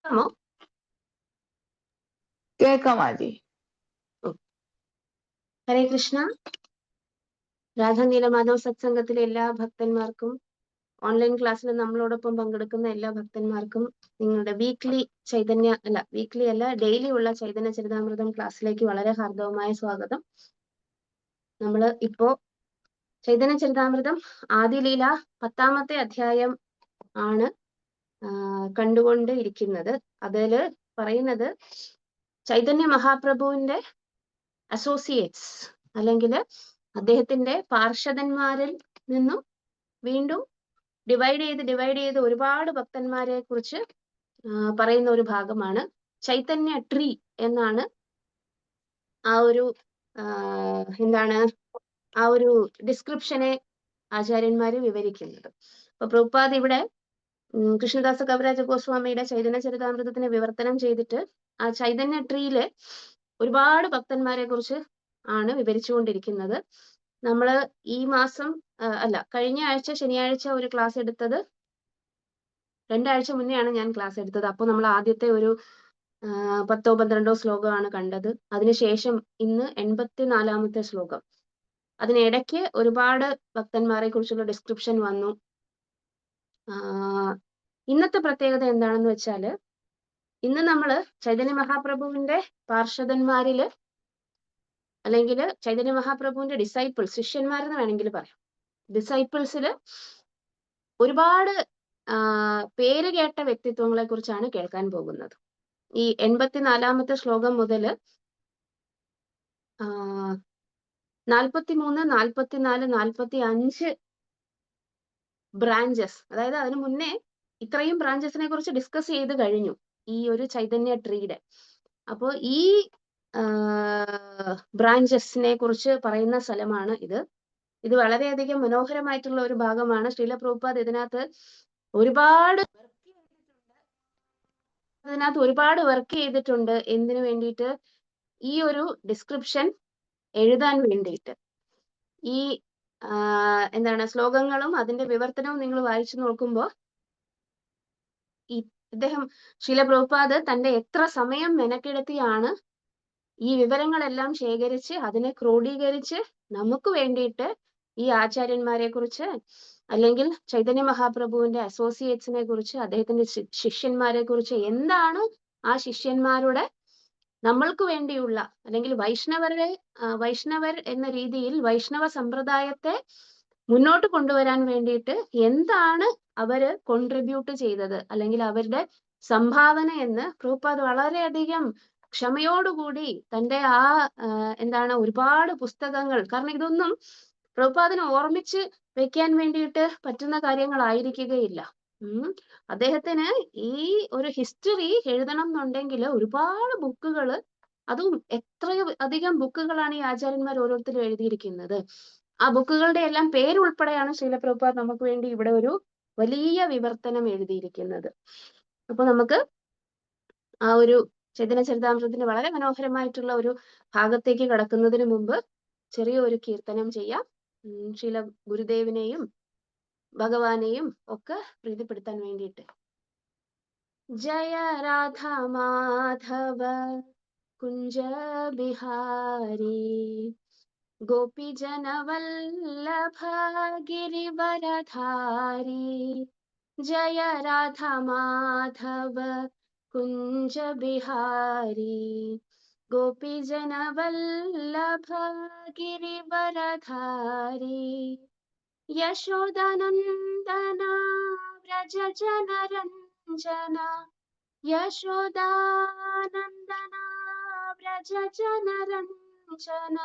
കേൾക്കാമോ? കേൾക്കാം ആജി. ഹരേ കൃഷ്ണ. രാധാ നീലമാധവ സത്സംഗത്തിലെ എല്ലാ ഭക്തന്മാർക്കും ഓൺലൈൻ ക്ലാസ്സിൽ നമ്മളോടൊപ്പം പങ്കെടുക്കുന്ന എല്ലാ ഭക്തന്മാർക്കും നിങ്ങളുടെ വീക്ക്ലി അല്ല ഡെയിലി ഉള്ള ചൈതന്യ ചരിതാമൃതം ക്ലാസ്സിലേക്ക് വളരെ ഹാർദവമായ സ്വാഗതം. നമ്മൾ ഇപ്പോ ചൈതന്യ ചരിതാമൃതം ആദിലീല 10ാമത്തെ അധ്യായം ആണ് കണ്ടുകൊണ്ട് ഇരിക്കുന്നത്. അതില് പറയുന്നത് ചൈതന്യ മഹാപ്രഭുവിന്റെ അസോസിയേറ്റ്സ് അല്ലെങ്കിൽ അദ്ദേഹത്തിന്റെ പാർഷദന്മാരിൽ നിന്നും വീണ്ടും ഡിവൈഡ് ചെയ്ത് ഒരുപാട് ഭക്തന്മാരെ കുറിച്ച് പറയുന്ന ഒരു ഭാഗമാണ്. ചൈതന്യ ട്രീ എന്നാണ് ആ ഒരു ആ ഒരു ഡിസ്ക്രിപ്ഷനെ ആചാര്യന്മാര് വിവരിക്കുന്നത്. അപ്പൊ പ്രഭുപാദ് ഇവിടെ കൃഷ്ണദാസ കവിരാജ ഗോസ്വാമിയുടെ ചൈതന്യ ചരിതാമൃതത്തിനെ വിവർത്തനം ചെയ്തിട്ട് ആ ചൈതന്യ ട്രീയില് ഒരുപാട് ഭക്തന്മാരെ കുറിച്ച് ആണ് വിവരിച്ചുകൊണ്ടിരിക്കുന്നത്. നമ്മള് ഈ മാസം കഴിഞ്ഞ ആഴ്ച ശനിയാഴ്ച ഒരു ക്ലാസ് എടുത്തത്, 2 ആഴ്ച മുന്നെയാണ് ഞാൻ ക്ലാസ് എടുത്തത്. അപ്പോൾ നമ്മൾ ആദ്യത്തെ ഒരു 10ഓ 12ഓ ശ്ലോകമാണ് കണ്ടത്. അതിനുശേഷം ഇന്ന് 84ാമത്തെ ശ്ലോകം. അതിനിടയ്ക്ക് ഒരുപാട് ഭക്തന്മാരെ കുറിച്ചുള്ള ഡിസ്ക്രിപ്ഷൻ വന്നു. ഇന്നത്തെ പ്രത്യേകത എന്താണെന്ന് വെച്ചാല്, ഇന്ന് നമ്മള് ചൈതന്യ മഹാപ്രഭുവിന്റെ പാർഷദന്മാരില് അല്ലെങ്കിൽ ചൈതന്യ മഹാപ്രഭുവിന്റെ ഡിസൈപ്പിൾസ്, ശിഷ്യന്മാരെന്ന് വേണമെങ്കിൽ പറയാം, ഡിസൈപ്പിൾസില് ഒരുപാട് പേര് കേട്ട വ്യക്തിത്വങ്ങളെ കുറിച്ചാണ് കേൾക്കാൻ പോകുന്നത്. ഈ 84ാമത്തെ ശ്ലോകം മുതല് 43, 44, 45 ബ്രാഞ്ചസ്, അതായത് അതിനു മുന്നേ ഇത്രയും ബ്രാഞ്ചസിനെ കുറിച്ച് ഡിസ്കസ് ചെയ്ത് കഴിഞ്ഞു ഈ ഒരു ചൈതന്യ ട്രീയുടെ. അപ്പോൾ ഈ ബ്രാഞ്ചസിനെ കുറിച്ച് പറയുന്ന സ്ഥലമാണ് ഇത്. ഇത് വളരെയധികം മനോഹരമായിട്ടുള്ള ഒരു ഭാഗമാണ്. ശ്രീല പ്രഭുപാദ് ഇതിനകത്ത് ഒരുപാട് വർക്ക് ചെയ്തിട്ടുണ്ട്. എന്തിനു വേണ്ടിയിട്ട്? ഈ ഒരു ഡിസ്ക്രിപ്ഷൻ എഴുതാൻ വേണ്ടിയിട്ട്. ഈ ശ്ലോകങ്ങളും അതിന്റെ വിവർത്തനവും നിങ്ങൾ വായിച്ചു നോക്കുമ്പോൾ ഇദ്ദേഹം ശ്രീല പ്രഭുപാദ് തന്റെ എത്ര സമയം മെനക്കെടുത്തിയാണ് ഈ വിവരങ്ങളെല്ലാം ശേഖരിച്ച് അതിനെ ക്രോഡീകരിച്ച് നമുക്ക് വേണ്ടിയിട്ട് ഈ ആചാര്യന്മാരെ കുറിച്ച് അല്ലെങ്കിൽ ചൈതന്യ മഹാപ്രഭുവിന്റെ അസോസിയേറ്റ്സിനെ കുറിച്ച്, അദ്ദേഹത്തിന്റെ ശിഷ്യന്മാരെ കുറിച്ച്, എന്താണ് ആ ശിഷ്യന്മാരുടെ നമ്മൾക്ക് വേണ്ടിയുള്ള അല്ലെങ്കിൽ വൈഷ്ണവർ എന്ന രീതിയിൽ വൈഷ്ണവ സമ്പ്രദായത്തെ മുന്നോട്ട് കൊണ്ടുവരാൻ വേണ്ടിയിട്ട് എന്താണ് അവര് കോൺട്രിബ്യൂട്ട് ചെയ്തത് അല്ലെങ്കിൽ അവരുടെ സംഭാവന എന്ന് പ്രഭുപാദ് വളരെയധികം ക്ഷമയോടുകൂടി തന്റെ ഒരുപാട് പുസ്തകങ്ങൾ, കാരണം ഇതൊന്നും പ്രഭുപാദിനെ ഓർമ്മിച്ച് വെക്കാൻ വേണ്ടിയിട്ട് പറ്റുന്ന കാര്യങ്ങളായിരിക്കുകയില്ല. അദ്ദേഹത്തിന് ഈ ഒരു ഹിസ്റ്ററി എഴുതണം എന്നുണ്ടെങ്കിൽ ഒരുപാട് ബുക്കുകൾ, അതും എത്രയോ അധികം ബുക്കുകളാണ് ഈ ആചാര്യന്മാർ ഓരോരുത്തരും എഴുതിയിരിക്കുന്നത്. ആ ബുക്കുകളുടെ എല്ലാം പേരുൾപ്പെടെയാണ് ശ്രീല പ്രഭുപാദ് നമുക്ക് വേണ്ടി ഇവിടെ ഒരു വലിയ വിവർത്തനം എഴുതിയിരിക്കുന്നത്. അപ്പൊ നമുക്ക് ആ ഒരു ചൈതന്യ ചരിതാമൃതത്തിന്റെ വളരെ മനോഹരമായിട്ടുള്ള ഒരു ഭാഗത്തേക്ക് കടക്കുന്നതിന് മുമ്പ് ചെറിയൊരു കീർത്തനം ചെയ്യാം. ശ്രീല ഗുരുദേവിനെയും ഭഗവാനെയും ഒക്കെ പ്രീതിപ്പെടുത്താൻ വേണ്ടിയിട്ട്. ജയ രാധ മാധവ കുഞ്ച ബിഹാരി ഗോപി ജനവല്ലഭ ഗിരിവരധാരി. ജയ രാധ മാധവ കുഞ്ച ബിഹാരി ഗോപി ജനവല്ലഭ ഗിരിവരധാരി. യശോദനന്ദന വ്രജ ജനരഞ്ജന യശോദാനന്ദന വ്രജ ജനരഞ്ജന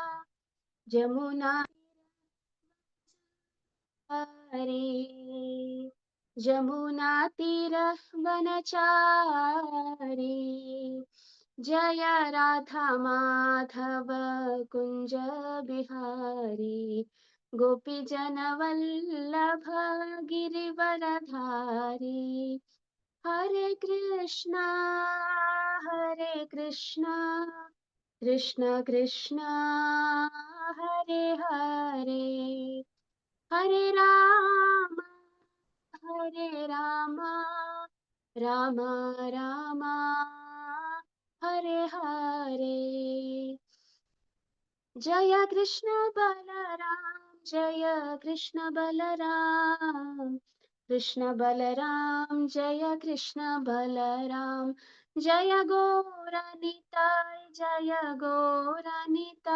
ജമുനാ തീര വനചാരി. ജയ രാധ മാധവ കുഞ്ച ബിഹാരി ഗോപി ജനവല്ലഭ ഗിരിവരധാരി. ഹരേ കൃഷ്ണ കൃഷ്ണ കൃഷ്ണ ഹരേ ഹരേ, ഹരേ രാമ രാമ രാമ ഹരേ ഹരേ. ജയ കൃഷ്ണ ബലരാം ജയ കൃഷ്ണ ബലരാം കൃഷ്ണ ബലരാം ജയ കൃഷ്ണ ബലരാം. ജയ ഗോരനിതായ് ജയ ഗോരനിതായ്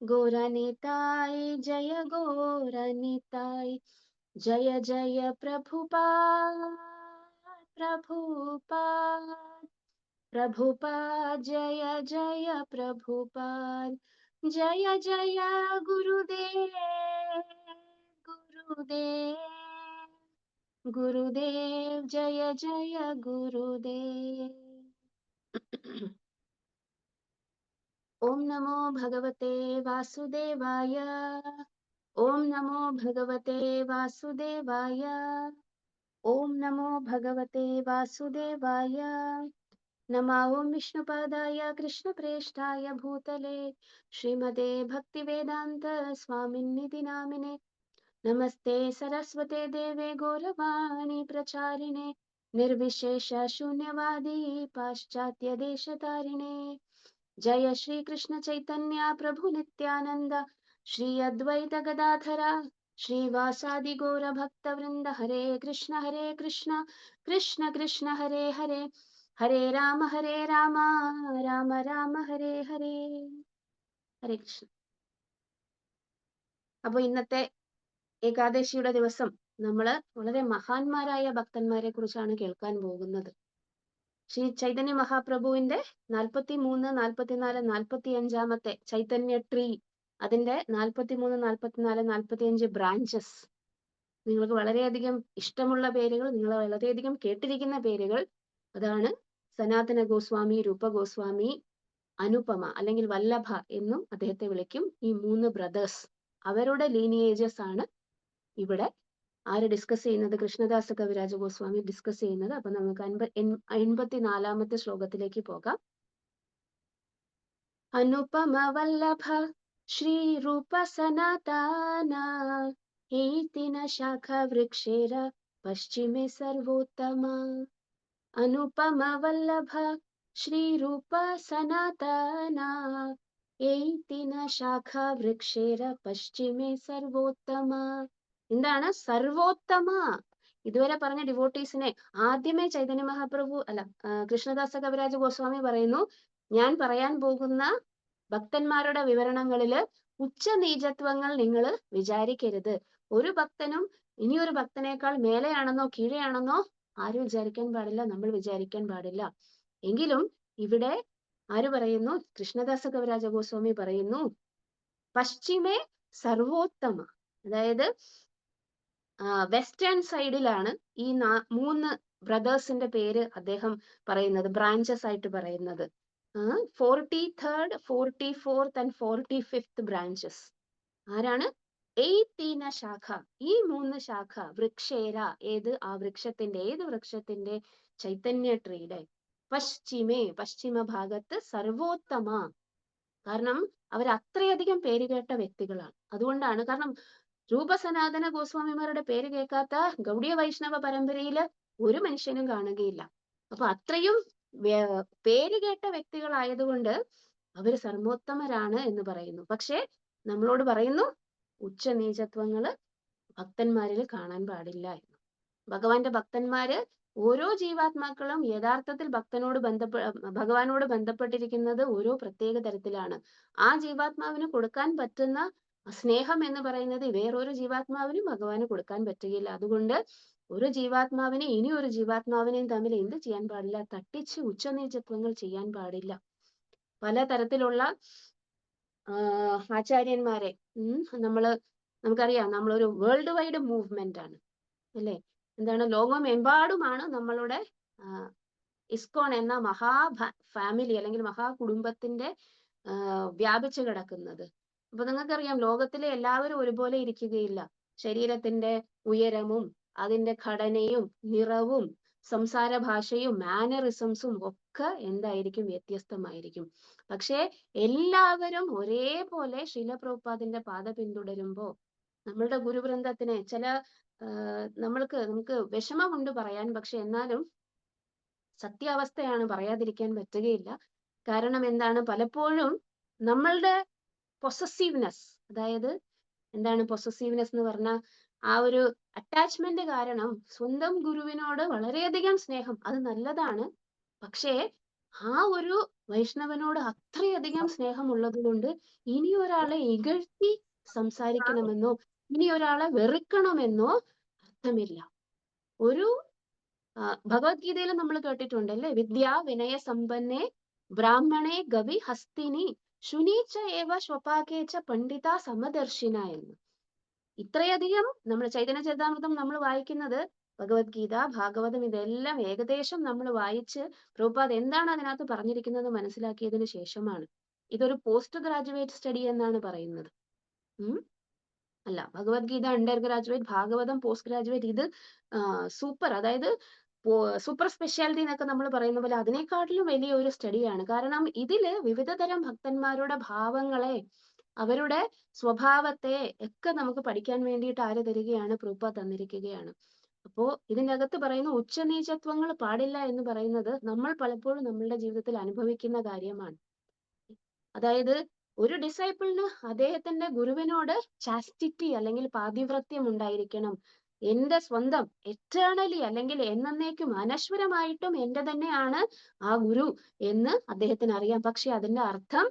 ഗോരനിതായ് ജയ ഗോരനിതായ്. ജയ ജയ പ്രഭുപാദ് പ്രഭുപാദ് प्रभुपाद जय जय प्रभुपाद. जय जय गुरुदेव गुरुदेव गुरुदेव जय जय गुरुदेव. ओम नमो भगवते वासुदेवाय. ओम नमो भगवते वासुदेवाय. ओम नमो भगवते वासुदेवाय. नमा ओं विष्णुपादाय कृष्णप्रेष्ठाय भूतले श्रीमते भक्तिवेदान्त स्वामिन्निति नामिने. नमस्ते सरस्वते देवे गौरवाणी प्रचारिणे निर्विशेष शून्यवादी पाश्चात्य देशतारिणे. जय श्री कृष्ण चैतन्य प्रभु नित्यानंद श्री अद्वैत गदाधरा श्रीवासादि गौर भक्त वृंद. हरे कृष्ण कृष्ण कृष्ण हरे हरे हरे राम राम राम हरे हरे. ഹരേ കൃഷ്ണ. അപ്പൊ ഇന്നത്തെ ഏകാദശിയുടെ ദിവസം നമ്മള് വളരെ മഹാന്മാരായ ഭക്തന്മാരെ കുറിച്ചാണ് കേൾക്കാൻ പോകുന്നത്. ശ്രീ ചൈതന്യ മഹാപ്രഭുവിന്റെ 43, 44, 45 ചൈതന്യ ട്രീ, അതിന്റെ 43, 44, 45 ബ്രാഞ്ചസ്. നിങ്ങൾക്ക് വളരെയധികം ഇഷ്ടമുള്ള പേരുകൾ, നിങ്ങൾ വളരെയധികം കേട്ടിരിക്കുന്ന പേരുകൾ. അതാണ് സനാതന ഗോസ്വാമി, രൂപ ഗോസ്വാമി, അനുപമ അല്ലെങ്കിൽ വല്ലഭ എന്നും അദ്ദേഹത്തെ വിളിക്കും. ഈ 3 ബ്രദേഴ്സ്, അവരുടെ ലീനിയേജസ് ആണ് ഇവിടെ ആര് ഡിസ്കസ് ചെയ്യുന്നത്? കൃഷ്ണദാസ കവിരാജ ഗോസ്വാമി ഡിസ്കസ് ചെയ്യുന്നത്. അപ്പൊ നമുക്ക് 84 ശ്ലോകത്തിലേക്ക് പോകാം. അനുപമ വല്ലഭ ശ്രീ രൂപ സനാതന ഹേതിന ശാഖ വൃക്ഷേര പശ്ചിമേ സർവോത്തമ. അനുപമ വല്ലഭ ശ്രീ രൂപ സനാതന ഹേതിന ശാഖ വൃക്ഷേര പശ്ചിമേ സർവോത്തമ. എന്താണ് സർവോത്തമ? ഇതുവരെ പറഞ്ഞ ഡിവോട്ടീസിനെ ആദ്യമേ ചൈതന്യ മഹാപ്രഭു കൃഷ്ണദാസ കവിരാജ ഗോസ്വാമി പറയുന്നു, ഞാൻ പറയാൻ പോകുന്ന ഭക്തന്മാരുടെ വിവരണങ്ങളില് ഉച്ചനീചത്വങ്ങൾ നിങ്ങൾ വിചാരിക്കരുത്. ഒരു ഭക്തനും ഇനിയൊരു ഭക്തനേക്കാൾ മേലെയാണെന്നോ കീഴെയാണെന്നോ ആരും വിചാരിക്കാൻ പാടില്ല, നമ്മൾ വിചാരിക്കാൻ പാടില്ല. എങ്കിലും ഇവിടെ ആര് പറയുന്നു? കൃഷ്ണദാസ കവിരാജ ഗോസ്വാമി പറയുന്നു, പശ്ചിമേ സർവോത്തമ. അതായത് വെസ്റ്റേൺ സൈഡിലാണ് ഈ 3 ബ്രദേഴ്സിന്റെ പേര് അദ്ദേഹം പറയുന്നത്, ബ്രാഞ്ചസ് ആയിട്ട് പറയുന്നത്. 43rd, 44th and 45th branches. ആരാണ്? 18 ശാഖ. ഈ 3 ശാഖ വൃക്ഷേര, ഏത്? ആ വൃക്ഷത്തിന്റെ, ഏത് വൃക്ഷത്തിന്റെ? ചൈതന്യ ട്രീയുടെ പശ്ചിമേ, പശ്ചിമ ഭാഗത്ത് സർവോത്തമ. കാരണം അവർ അത്രയധികം പേരുകേട്ട വ്യക്തികളാണ്. അതുകൊണ്ടാണ്. കാരണം രൂപസനാതന ഗോസ്വാമിമാരുടെ പേര് കേൾക്കാത്ത ഗൗഡിയ വൈഷ്ണവ പരമ്പരയില് ഒരു മനുഷ്യനും കാണുകയില്ല. അപ്പൊ അത്രയും പേരുകേട്ട വ്യക്തികളായതുകൊണ്ട് അവര് സർവോത്തമരാണ് എന്ന് പറയുന്നു. പക്ഷെ നമ്മളോട് പറയുന്നു, ഉച്ചനീചത്വങ്ങള് ഭക്തന്മാരിൽ കാണാൻ പാടില്ല എന്ന്. ഭഗവാന്റെ ഭക്തന്മാര്, ഓരോ ജീവാത്മാക്കളും യഥാർത്ഥത്തിൽ ഭഗവാനോട് ബന്ധപ്പെട്ടിരിക്കുന്നത് ഓരോ പ്രത്യേക തരത്തിലാണ്. ആ ജീവാത്മാവിന് കൊടുക്കാൻ പറ്റുന്ന സ്നേഹം എന്ന് പറയുന്നത് വേറൊരു ജീവാത്മാവിനും ഭഗവാന് കൊടുക്കാൻ പറ്റുകയില്ല. അതുകൊണ്ട് ഒരു ജീവാത്മാവിനെ ഇനി ഒരു ജീവാത്മാവിനെയും തമ്മിൽ എന്ത് ചെയ്യാൻ പാടില്ല? തട്ടിച്ച് ഉച്ചനീചത്വങ്ങൾ ചെയ്യാൻ പാടില്ല. പലതരത്തിലുള്ള ആചാര്യന്മാരെ നമുക്കറിയാം, നമ്മളൊരു വേൾഡ് വൈഡ് മൂവ്മെന്റ് ആണ് അല്ലെ? എന്താണ്? ലോകമെമ്പാടുമാണ് നമ്മളുടെ ഇസ്കോൺ എന്ന ഫാമിലി അല്ലെങ്കിൽ മഹാകുടുംബത്തിന്റെ വ്യാപിച്ചു കിടക്കുന്നത്. അപ്പൊ നിങ്ങൾക്കറിയാം, ലോകത്തിലെ എല്ലാവരും ഒരുപോലെ ഇരിക്കുകയില്ല. ശരീരത്തിന്റെ ഉയരവും അതിന്റെ ഘടനയും നിറവും സംസാര ഭാഷയും മാനറിസംസും ഒക്കെ എന്തായിരിക്കും? വ്യത്യസ്തമായിരിക്കും. പക്ഷെ എല്ലാവരും ഒരേപോലെ ശീല പ്രഭുപാദിന്റെ പാത പിന്തുടരുമ്പോ, നമ്മളുടെ ഗുരുവൃന്ദത്തിന് ചില നമുക്ക് വിഷമമുണ്ട് പറയാൻ. പക്ഷെ എന്നാലും സത്യാവസ്ഥയാണ്, പറയാതിരിക്കാൻ പറ്റുകയില്ല. കാരണം എന്താണ്, പലപ്പോഴും നമ്മളുടെ പൊസസീവ്നെസ്, അതായത് എന്താണ് പൊസസീവ്നെസ് എന്ന് പറഞ്ഞാൽ, ആ ഒരു അറ്റാച്ച്മെന്റ് കാരണം സ്വന്തം ഗുരുവിനോട് വളരെയധികം സ്നേഹം, അത് നല്ലതാണ്. പക്ഷേ ആ ഒരു വൈഷ്ണവനോട് അത്രയധികം സ്നേഹമുള്ളത് കൊണ്ട് ഇനി ഒരാളെ ഇകഴ്ത്തി സംസാരിക്കണമെന്നോ ഇനി ഒരാളെ വെറുക്കണമെന്നോ അർത്ഥമില്ല. ഒരു ഭഗവത്ഗീതയിൽ നമ്മൾ കേട്ടിട്ടുണ്ട് അല്ലേ, വിദ്യാ വിനയ സമ്പന്നേ ബ്രാഹ്മണേ ഗവി ഹസ്തിനി ശുനീച്ച ഏവ സ്വപാകേച്ച പണ്ഡിത സമദർശിന എന്ന്. ഇത്രയധികം നമ്മൾ ചൈതന്യ ചരിതാമൃതം നമ്മൾ വായിക്കുന്നത്, ഭഗവത്ഗീത, ഭാഗവതം, ഇതെല്ലാം ഏകദേശം നമ്മൾ വായിച്ച് പ്രഭുപാദ് എന്താണ് അതിനകത്ത് പറഞ്ഞിരിക്കുന്നത് മനസ്സിലാക്കിയതിനു ശേഷമാണ്. ഇതൊരു പോസ്റ്റ് ഗ്രാജുവേറ്റ് സ്റ്റഡി എന്നാണ് പറയുന്നത്. അല്ല, Bhagavad Gita under graduate, Bhagavatam post graduate. ഇത് സൂപ്പർ, അതായത് സൂപ്പർ സ്പെഷ്യാലിറ്റി എന്നൊക്കെ നമ്മൾ പറയുന്ന പോലെ അതിനേക്കാട്ടിലും വലിയ ഒരു സ്റ്റഡിയാണ്. കാരണം ഇതില് വിവിധ തരം ഭക്തന്മാരുടെ ഭാവങ്ങളെ, അവരുടെ സ്വഭാവത്തെ ഒക്കെ നമുക്ക് പഠിക്കാൻ വേണ്ടിയിട്ട് ആര് തരികയാണ്, പ്രഭുപാദ് തന്നിരിക്കുകയാണ്. അപ്പോ ഇതിനകത്ത് പറയുന്ന ഉച്ചനീചത്വങ്ങൾ പാടില്ല എന്ന് പറയുന്നത് നമ്മൾ പലപ്പോഴും നമ്മളുടെ ജീവിതത്തിൽ അനുഭവിക്കുന്ന കാര്യമാണ്. അതായത് ഒരു ഡിസൈപ്പിളിന് അദ്ദേഹത്തിന്റെ ഗുരുവിനോട് ചാസ്റ്റിറ്റി അല്ലെങ്കിൽ പാതിവ്രത്യം ഉണ്ടായിരിക്കണം. എന്റെ സ്വന്തം എറ്റേണലി അല്ലെങ്കിൽ എന്നേക്കും അനശ്വരമായിട്ടും എന്റെ തന്നെയാണ് ആ ഗുരു എന്ന് അദ്ദേഹത്തിന് അറിയാം. പക്ഷെ അതിന്റെ അർത്ഥം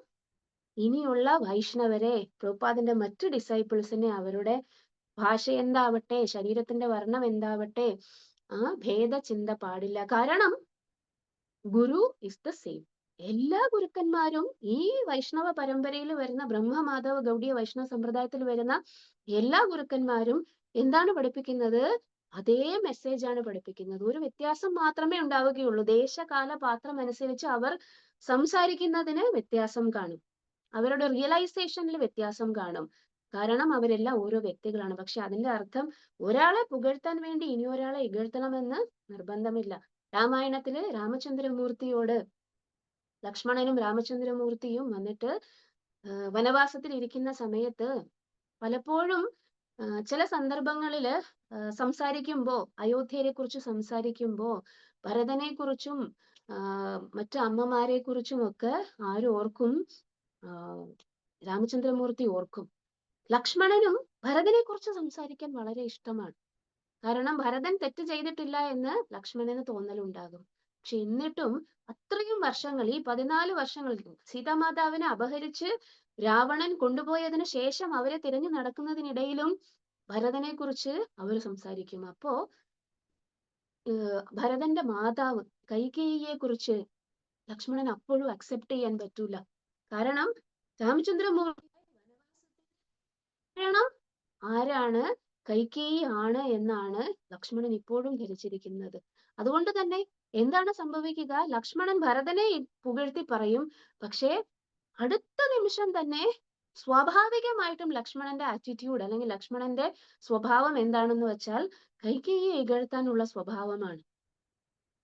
ഇനിയുള്ള വൈഷ്ണവരെ, പ്രഭുപാദിന്റെ മറ്റു ഡിസൈപ്പിൾസിനെ, അവരുടെ ഭാഷ എന്താവട്ടെ, ശരീരത്തിന്റെ വർണ്ണം എന്താവട്ടെ, ആ ഭേദചിന്ത പാടില്ല. കാരണം ഗുരു ഇസ് ദ സെയിം. എല്ലാ ഗുരുക്കന്മാരും ഈ വൈഷ്ണവ പരമ്പരയിൽ വരുന്ന, ബ്രഹ്മമാധവ ഗൗഡിയ വൈഷ്ണവ സമ്പ്രദായത്തിൽ വരുന്ന എല്ലാ ഗുരുക്കന്മാരും എന്താണ് പഠിപ്പിക്കുന്നത്? അതേ മെസ്സേജ് ആണ് പഠിപ്പിക്കുന്നത്. ഒരു വ്യത്യാസം മാത്രമേ ഉണ്ടാവുകയുള്ളൂ. ദേശകാല പാത്രം അനുസരിച്ച് അവർ സംസാരിക്കുന്നതിന് വ്യത്യാസം കാണും, അവരുടെ റിയലൈസേഷനിൽ വ്യത്യാസം കാണും. കാരണം അവരെല്ലാം ഓരോ വ്യക്തികളാണ്. പക്ഷെ അതിന്റെ അർത്ഥം ഒരാളെ പുകഴ്ത്താൻ വേണ്ടി ഇനി ഒരാളെ ഇകഴ്ത്തണമെന്ന് നിർബന്ധമില്ല. രാമായണത്തില് രാമചന്ദ്രമൂർത്തിയോട് ലക്ഷ്മണനും രാമചന്ദ്രമൂർത്തിയും വന്നിട്ട് വനവാസത്തിൽ ഇരിക്കുന്ന സമയത്ത് പലപ്പോഴും ചില സന്ദർഭങ്ങളില് സംസാരിക്കുമ്പോ, അയോധ്യയെ കുറിച്ച് സംസാരിക്കുമ്പോ ഭരതനെ കുറിച്ചും മറ്റു അമ്മമാരെ കുറിച്ചും ഒക്കെ ആര് ഓർക്കും? രാമചന്ദ്രമൂർത്തി ഓർക്കും. ലക്ഷ്മണനും ഭരതനെ കുറിച്ച് സംസാരിക്കാൻ വളരെ ഇഷ്ടമാണ്. കാരണം ഭരതൻ തെറ്റ് ചെയ്തിട്ടില്ല എന്ന് ലക്ഷ്മണന് തോന്നലുണ്ടാകും. പക്ഷെ എന്നിട്ടും അത്രയും വർഷങ്ങൾ, ഈ 14 വർഷങ്ങൾ സീതാമാതാവിനെ അപഹരിച്ച് രാവണൻ കൊണ്ടുപോയതിനു ശേഷം അവരെ തിരഞ്ഞു നടക്കുന്നതിനിടയിലും ഭരതനെ കുറിച്ച് അവർ സംസാരിക്കും. അപ്പോ ഭരതന്റെ മാതാവ് കൈകേയിയെ കുറിച്ച് ലക്ഷ്മണൻ അപ്പോഴും അക്സെപ്റ്റ് ചെയ്യാൻ പറ്റൂല. കാരണം രാമചന്ദ്രമൂർത്തി ആരാണ്? കൈകേയി ആണ് എന്നാണ് ലക്ഷ്മണൻ ഇപ്പോഴും ധരിച്ചിരിക്കുന്നത്. അതുകൊണ്ട് തന്നെ എന്താണ് സംഭവിക്കുക? ലക്ഷ്മണൻ ഭരതനെ പുകഴ്ത്തി പറയും. പക്ഷേ അടുത്ത നിമിഷം തന്നെ സ്വാഭാവികമായിട്ടും ലക്ഷ്മണന്റെ ആറ്റിറ്റ്യൂഡ് അല്ലെങ്കിൽ ലക്ഷ്മണന്റെ സ്വഭാവം എന്താണെന്ന് വെച്ചാൽ കൈകേയിയെ ഇകഴ്ത്താനുള്ള സ്വഭാവമാണ്.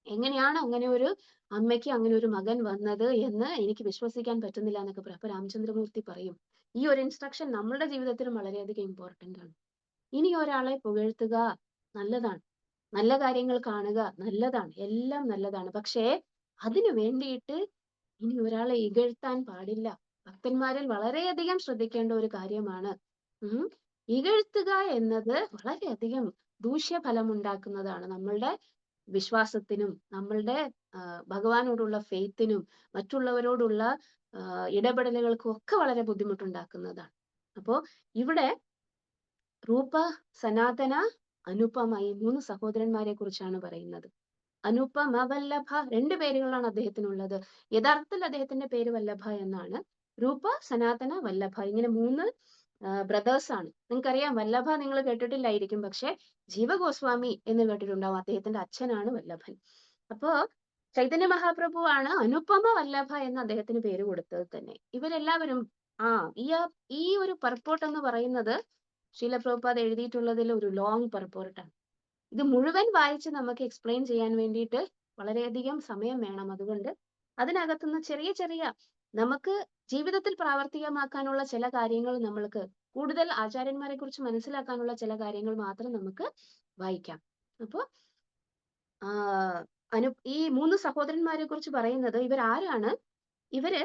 എങ്ങനെയാണ് അങ്ങനെ ഒരു അമ്മയ്ക്ക് അങ്ങനെ ഒരു മകൻ വന്നത് എന്ന് എനിക്ക് വിശ്വസിക്കാൻ പറ്റുന്നില്ല എന്നൊക്കെ പറയും. അപ്പൊ രാമചന്ദ്രമൂർത്തി പറയും, ഈ ഒരു ഇൻസ്ട്രക്ഷൻ നമ്മളുടെ ജീവിതത്തിലും വളരെയധികം ഇമ്പോർട്ടന്റ് ആണ്. ഇനി ഒരാളെ പുകഴ്ത്തുക നല്ലതാണ്, നല്ല കാര്യങ്ങൾ കാണുക നല്ലതാണ്, എല്ലാം നല്ലതാണ്. പക്ഷേ അതിനു വേണ്ടിയിട്ട് ഇനി ഒരാളെ ഇകഴ്ത്താൻ പാടില്ല. ഭക്തന്മാരിൽ വളരെയധികം ശ്രദ്ധിക്കേണ്ട ഒരു കാര്യമാണ്. ഇകഴ്ത്തുക എന്നത് വളരെയധികം ദൂഷ്യഫലം ഉണ്ടാക്കുന്നതാണ്. നമ്മളുടെ വിശ്വാസത്തിനും നമ്മളുടെ ഭഗവാനോടുള്ള ഫെയ്ത്തിനും മറ്റുള്ളവരോടുള്ള ഇടപെടലുകൾക്കും ഒക്കെ വളരെ ബുദ്ധിമുട്ടുണ്ടാക്കുന്നതാണ്. അപ്പോ ഇവിടെ രൂപ, സനാതന, അനുപമ, ഈ 3 സഹോദരന്മാരെ കുറിച്ചാണ് പറയുന്നത്. അനുപമ വല്ലഭ, 2 പേരുകളാണ് അദ്ദേഹത്തിനുള്ളത്. യഥാർത്ഥത്തിൽ അദ്ദേഹത്തിന്റെ പേര് വല്ലഭ എന്നാണ്. രൂപ, സനാതന, വല്ലഭ, ഇങ്ങനെ 3 ബ്രദേഴ്സ് ആണ്. നിങ്ങൾക്കറിയാം, വല്ലഭ നിങ്ങൾ കേട്ടിട്ടില്ലായിരിക്കും, പക്ഷെ ജീവഗോസ്വാമി എന്ന് കേട്ടിട്ടുണ്ടാവും. അദ്ദേഹത്തിന്റെ അച്ഛനാണ് വല്ലഭൻ. അപ്പോ ചൈതന്യ മഹാപ്രഭു ആണ് അനുപമ വല്ലഭ എന്ന് അദ്ദേഹത്തിന് പേര് കൊടുത്തത് തന്നെ. ഇവരെല്ലാവരും ഈ ഒരു പർപ്പോട്ട് എന്ന് പറയുന്നത് ശ്രീല പ്രഭുപാദ് എഴുതിയിട്ടുള്ളതിൽ ഒരു ലോങ് പർപ്പോർട്ടാണ്. ഇത് മുഴുവൻ വായിച്ച് നമുക്ക് എക്സ്പ്ലെയിൻ ചെയ്യാൻ വേണ്ടിയിട്ട് വളരെയധികം സമയം വേണം. അതുകൊണ്ട് അതിനകത്തുനിന്ന് ചെറിയ ചെറിയ നമുക്ക് ജീവിതത്തിൽ പ്രാവർത്തികമാക്കാനുള്ള ചില കാര്യങ്ങൾ നമ്മൾക്ക് കൂടുതൽ ആചാര്യന്മാരെ കുറിച്ച് മനസ്സിലാക്കാനുള്ള ചില കാര്യങ്ങൾ മാത്രം നമുക്ക് വായിക്കാം. അപ്പോ ഈ 3 സഹോദരന്മാരെ കുറിച്ച് പറയുന്നത് ഇവരാരാണ്? ഇവര്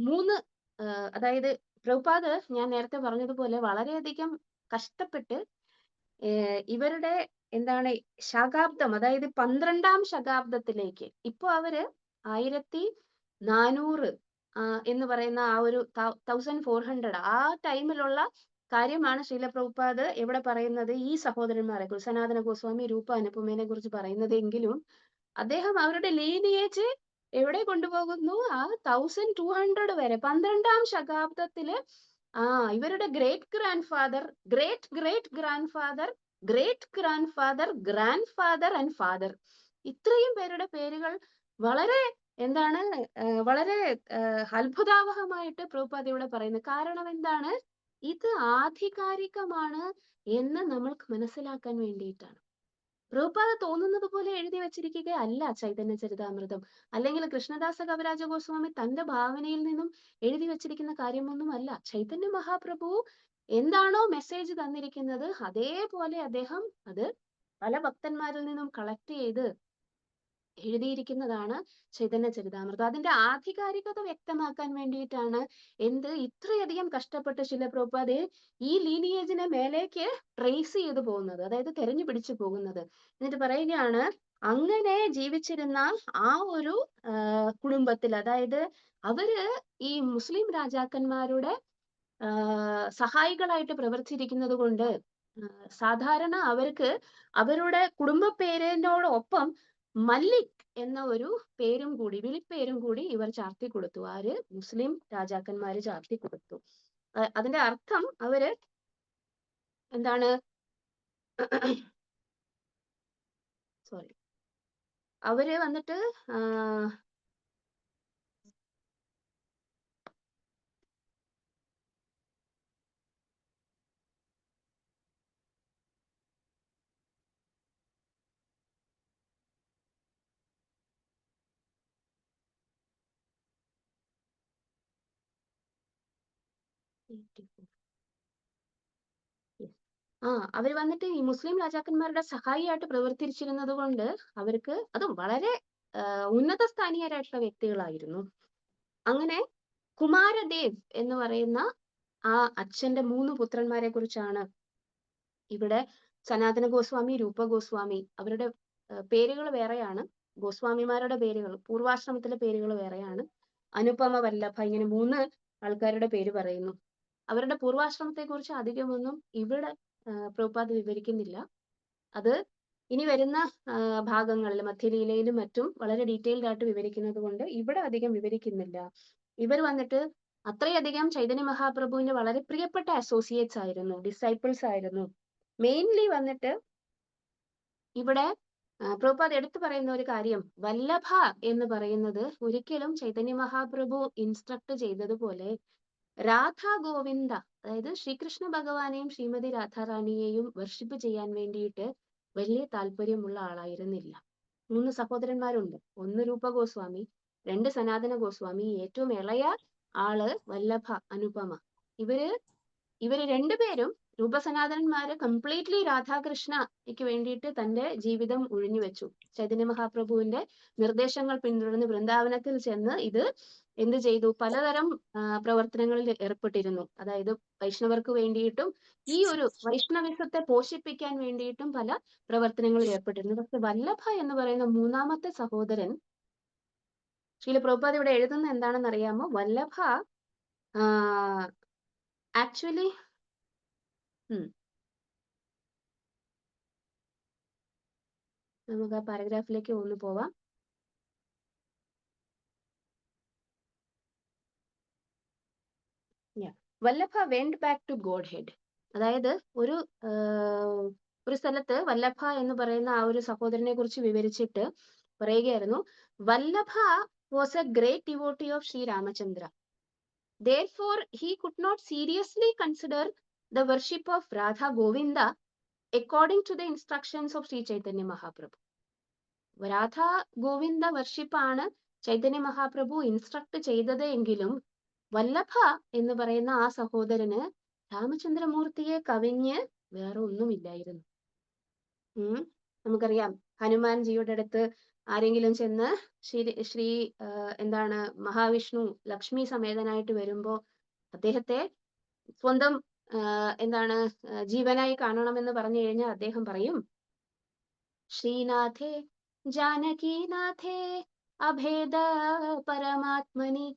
3 അതായത് പ്രഭുപാദ് ഞാൻ നേരത്തെ പറഞ്ഞതുപോലെ വളരെയധികം കഷ്ടപ്പെട്ട് ഇവരുടെ എന്താണ് ശകാബ്ദം, അതായത് 12ാം ശതാബ്ദത്തിലേക്ക്, ഇപ്പൊ അവര് 1400 എന്ന് പറയുന്ന ആ ഒരു 1400 ആ ടൈമിലുള്ള കാര്യമാണ് ശ്രീല പ്രഭുപാദ് എവിടെ പറയുന്നത്, ഈ സഹോദരന്മാരെ കുറിച്ച്, സനാതന ഗോസ്വാമി, രൂപ അനുപമേനെ കുറിച്ച് പറയുന്നത്. എങ്കിലും അദ്ദേഹം അവരുടെ ലീനിയേജ് എവിടെ കൊണ്ടുപോകുന്നു? ആ 1200 വരെ, 12ാം ശതാബ്ദത്തില് ഇവരുടെ great grand father, great great grand father, great grand father, grand father and father, ഇത്രയും പേരുടെ പേരുകൾ വളരെ എന്താണ് വളരെ അത്ഭുതാവഹമായിട്ട് പ്രഭുപാദ് ഇവിടെ പറയുന്നത്. കാരണം എന്താണ്? ഇത് ആധികാരികമാണ് എന്ന് നമ്മൾക്ക് മനസ്സിലാക്കാൻ വേണ്ടിയിട്ടാണ്. പ്രഭുപാദ് തോന്നുന്നത് പോലെ എഴുതി വച്ചിരിക്കുകയല്ല ചൈതന്യ ചരിതാമൃതം, അല്ലെങ്കിൽ കൃഷ്ണദാസ കവിരാജ ഗോസ്വാമി തന്റെ ഭാവനയിൽ നിന്നും എഴുതി വച്ചിരിക്കുന്ന കാര്യമൊന്നുമല്ല. ചൈതന്യ മഹാപ്രഭു എന്താണോ മെസ്സേജ് തന്നിരിക്കുന്നത് അതേപോലെ അദ്ദേഹം അത് പല ഭക്തന്മാരിൽ നിന്നും കളക്ട് ചെയ്ത് എഴുതിയിരിക്കുന്നതാണ് ചൈതന്യ ചരിതാമൃതം. അതിന്റെ ആധികാരികത വ്യക്തമാക്കാൻ വേണ്ടിയിട്ടാണ് ഇത്രയധികം കഷ്ടപ്പെട്ട് ശില പ്രഭുപാദ് ഈ ലീനിയേജിനെ മേലേക്ക് ട്രേസ് ചെയ്തു പോകുന്നത്, അതായത് തെരഞ്ഞു പിടിച്ചു പോകുന്നത്. എന്നിട്ട് പറയുകയാണ്, അങ്ങനെ ജീവിച്ചിരുന്ന ആ ഒരു കുടുംബത്തിൽ, അതായത് അവര് ഈ മുസ്ലിം രാജാക്കന്മാരുടെ സഹായികളായിട്ട് പ്രവർത്തിച്ചിരിക്കുന്നത് കൊണ്ട് സാധാരണ അവർക്ക് അവരുടെ കുടുംബ പേരിനോടൊപ്പം മല്ലിക് എന്ന ഒരു പേരും കൂടി, വിളിപ്പേരും കൂടി ഇവർ ചാർത്തി കൊടുത്തു. ആര്? മുസ്ലിം രാജാക്കന്മാര് ചാർത്തി കൊടുത്തു. അതിന്റെ അർത്ഥം അവര് എന്താണ്? സോറി, അവര് വന്നിട്ട് അവര് വന്നിട്ട് ഈ മുസ്ലിം രാജാക്കന്മാരുടെ സഹായിയായിട്ട് പ്രവർത്തിച്ചിരുന്നത് കൊണ്ട് അവർക്ക് അതും വളരെ ഉന്നത സ്ഥാനീയരായിട്ടുള്ള വ്യക്തികളായിരുന്നു. അങ്ങനെ കുമാരദേവ് എന്ന് പറയുന്ന ആ അച്ഛന്റെ 3 പുത്രന്മാരെ കുറിച്ചാണ് ഇവിടെ സനാതന ഗോസ്വാമി, രൂപ ഗോസ്വാമി, അവരുടെ പേരുകൾ വേറെയാണ്, ഗോസ്വാമിമാരുടെ പേരുകൾ, പൂർവാശ്രമത്തിലെ പേരുകൾ വേറെയാണ്. അനുപമ, വല്ലഭ, ഇങ്ങനെ 3 ആൾക്കാരുടെ പേര് പറയുന്നു. അവരുടെ പൂർവാശ്രമത്തെ കുറിച്ച് അധികമൊന്നും ഇവിടെ പ്രഭുപാദ് വിവരിക്കുന്നില്ല. അത് ഇനി വരുന്ന ഭാഗങ്ങളിൽ മധ്യലീലയിലും മറ്റും വളരെ ഡീറ്റെയിൽഡ് ആയിട്ട് വിവരിക്കുന്നത് കൊണ്ട് ഇവിടെ അധികം വിവരിക്കുന്നില്ല. ഇവർ വന്നിട്ട് അത്രയധികം ചൈതന്യ മഹാപ്രഭുവിന്റെ വളരെ പ്രിയപ്പെട്ട അസോസിയേറ്റ്സ് ആയിരുന്നു, ഡിസൈപ്പിൾസ് ആയിരുന്നു. മെയിൻലി വന്നിട്ട് ഇവിടെ പ്രഭുപാദ് എടുത്തു പറയുന്ന ഒരു കാര്യം, വല്ലഭ എന്ന് പറയുന്നത് ഒരിക്കലും ചൈതന്യ മഹാപ്രഭു ഇൻസ്ട്രക്ട് ചെയ്തതുപോലെ രാധാ ഗോവിന്ദ, അതായത് ശ്രീകൃഷ്ണ ഭഗവാനെയും ശ്രീമതി രാധാറാണിയെയും വർഷിപ്പ് ചെയ്യാൻ വേണ്ടിയിട്ട് വലിയ താല്പര്യമുള്ള ആളായിരുന്നില്ല. 3 സഹോദരന്മാരുണ്ട്. 1 രൂപ ഗോസ്വാമി, 2 സനാതന ഗോസ്വാമി, ഏറ്റവും ഇളയ ആള് വല്ലഭ, അനുപമ. ഇവര് രണ്ടുപേരും രൂപസനാതനന്മാര് കംപ്ലീറ്റ്ലി രാധാകൃഷ്ണയ്ക്ക് വേണ്ടിയിട്ട് തന്റെ ജീവിതം ഒഴിഞ്ഞു വെച്ചു. ചൈതന്യ മഹാപ്രഭുവിന്റെ നിർദ്ദേശങ്ങൾ പിന്തുടർന്ന് വൃന്ദാവനത്തിൽ ചെന്ന് ഇത് എന്ത് ചെയ്തു? പലതരം പ്രവർത്തനങ്ങളിൽ ഏർപ്പെട്ടിരുന്നു. അതായത് വൈഷ്ണവർക്ക് വേണ്ടിയിട്ടും ഈ ഒരു വൈഷ്ണവിസത്തെ പോഷിപ്പിക്കാൻ വേണ്ടിയിട്ടും പല പ്രവർത്തനങ്ങളിൽ ഏർപ്പെട്ടിരുന്നു. പക്ഷെ വല്ലഭ എന്ന് പറയുന്ന 3ാമത്തെ സഹോദരൻ, ശ്രീല പ്രഭുപാദ് ഇവിടെ എഴുതുന്ന എന്താണെന്ന് അറിയാമോ? വല്ലഭ ആക്ച്വലി നമുക്ക് ആ പാരഗ്രാഫിലേക്ക് ഒന്ന് പോവാം. Vallabha went back to Godhead. അതായത് ഒരു സ്ഥലത്ത് വല്ലഭ എന്ന് പറയുന്ന ആ ഒരു സഹോദരനെ കുറിച്ച് വിവരിച്ചിട്ട് പറയുകയായിരുന്നു, Vallabha was a great devotee of Shri Ramachandra. Therefore, he could not seriously consider the worship of Radha Govinda according to the instructions of Sri Chaitanya Mahaprabhu. Radha Govinda വർഷിപ്പാണ് ചൈതന്യ മഹാപ്രഭു ഇൻസ്ട്രക്ട് ചെയ്തത് എങ്കിലും വല്ലഭ എന്ന് പറയുന്ന ആ സഹോദരന് രാമചന്ദ്രമൂർത്തിയെ കവിഞ്ഞ് വേറെ ഒന്നുമില്ലായിരുന്നു. നമുക്കറിയാം, ഹനുമാൻജിയുടെ അടുത്ത് ആരെങ്കിലും ചെന്ന് ശ്രീ എന്താണ് മഹാവിഷ്ണു ലക്ഷ്മി സമേതനായിട്ട് വരുമ്പോ അദ്ദേഹത്തെ സ്വന്തം എന്താണ് ജീവനായി കാണണമെന്ന് പറഞ്ഞു കഴിഞ്ഞാൽ അദ്ദേഹം പറയും, ശ്രീനാഥേ ജാനകീനാഥേ അഭേദ പരമാത്മനി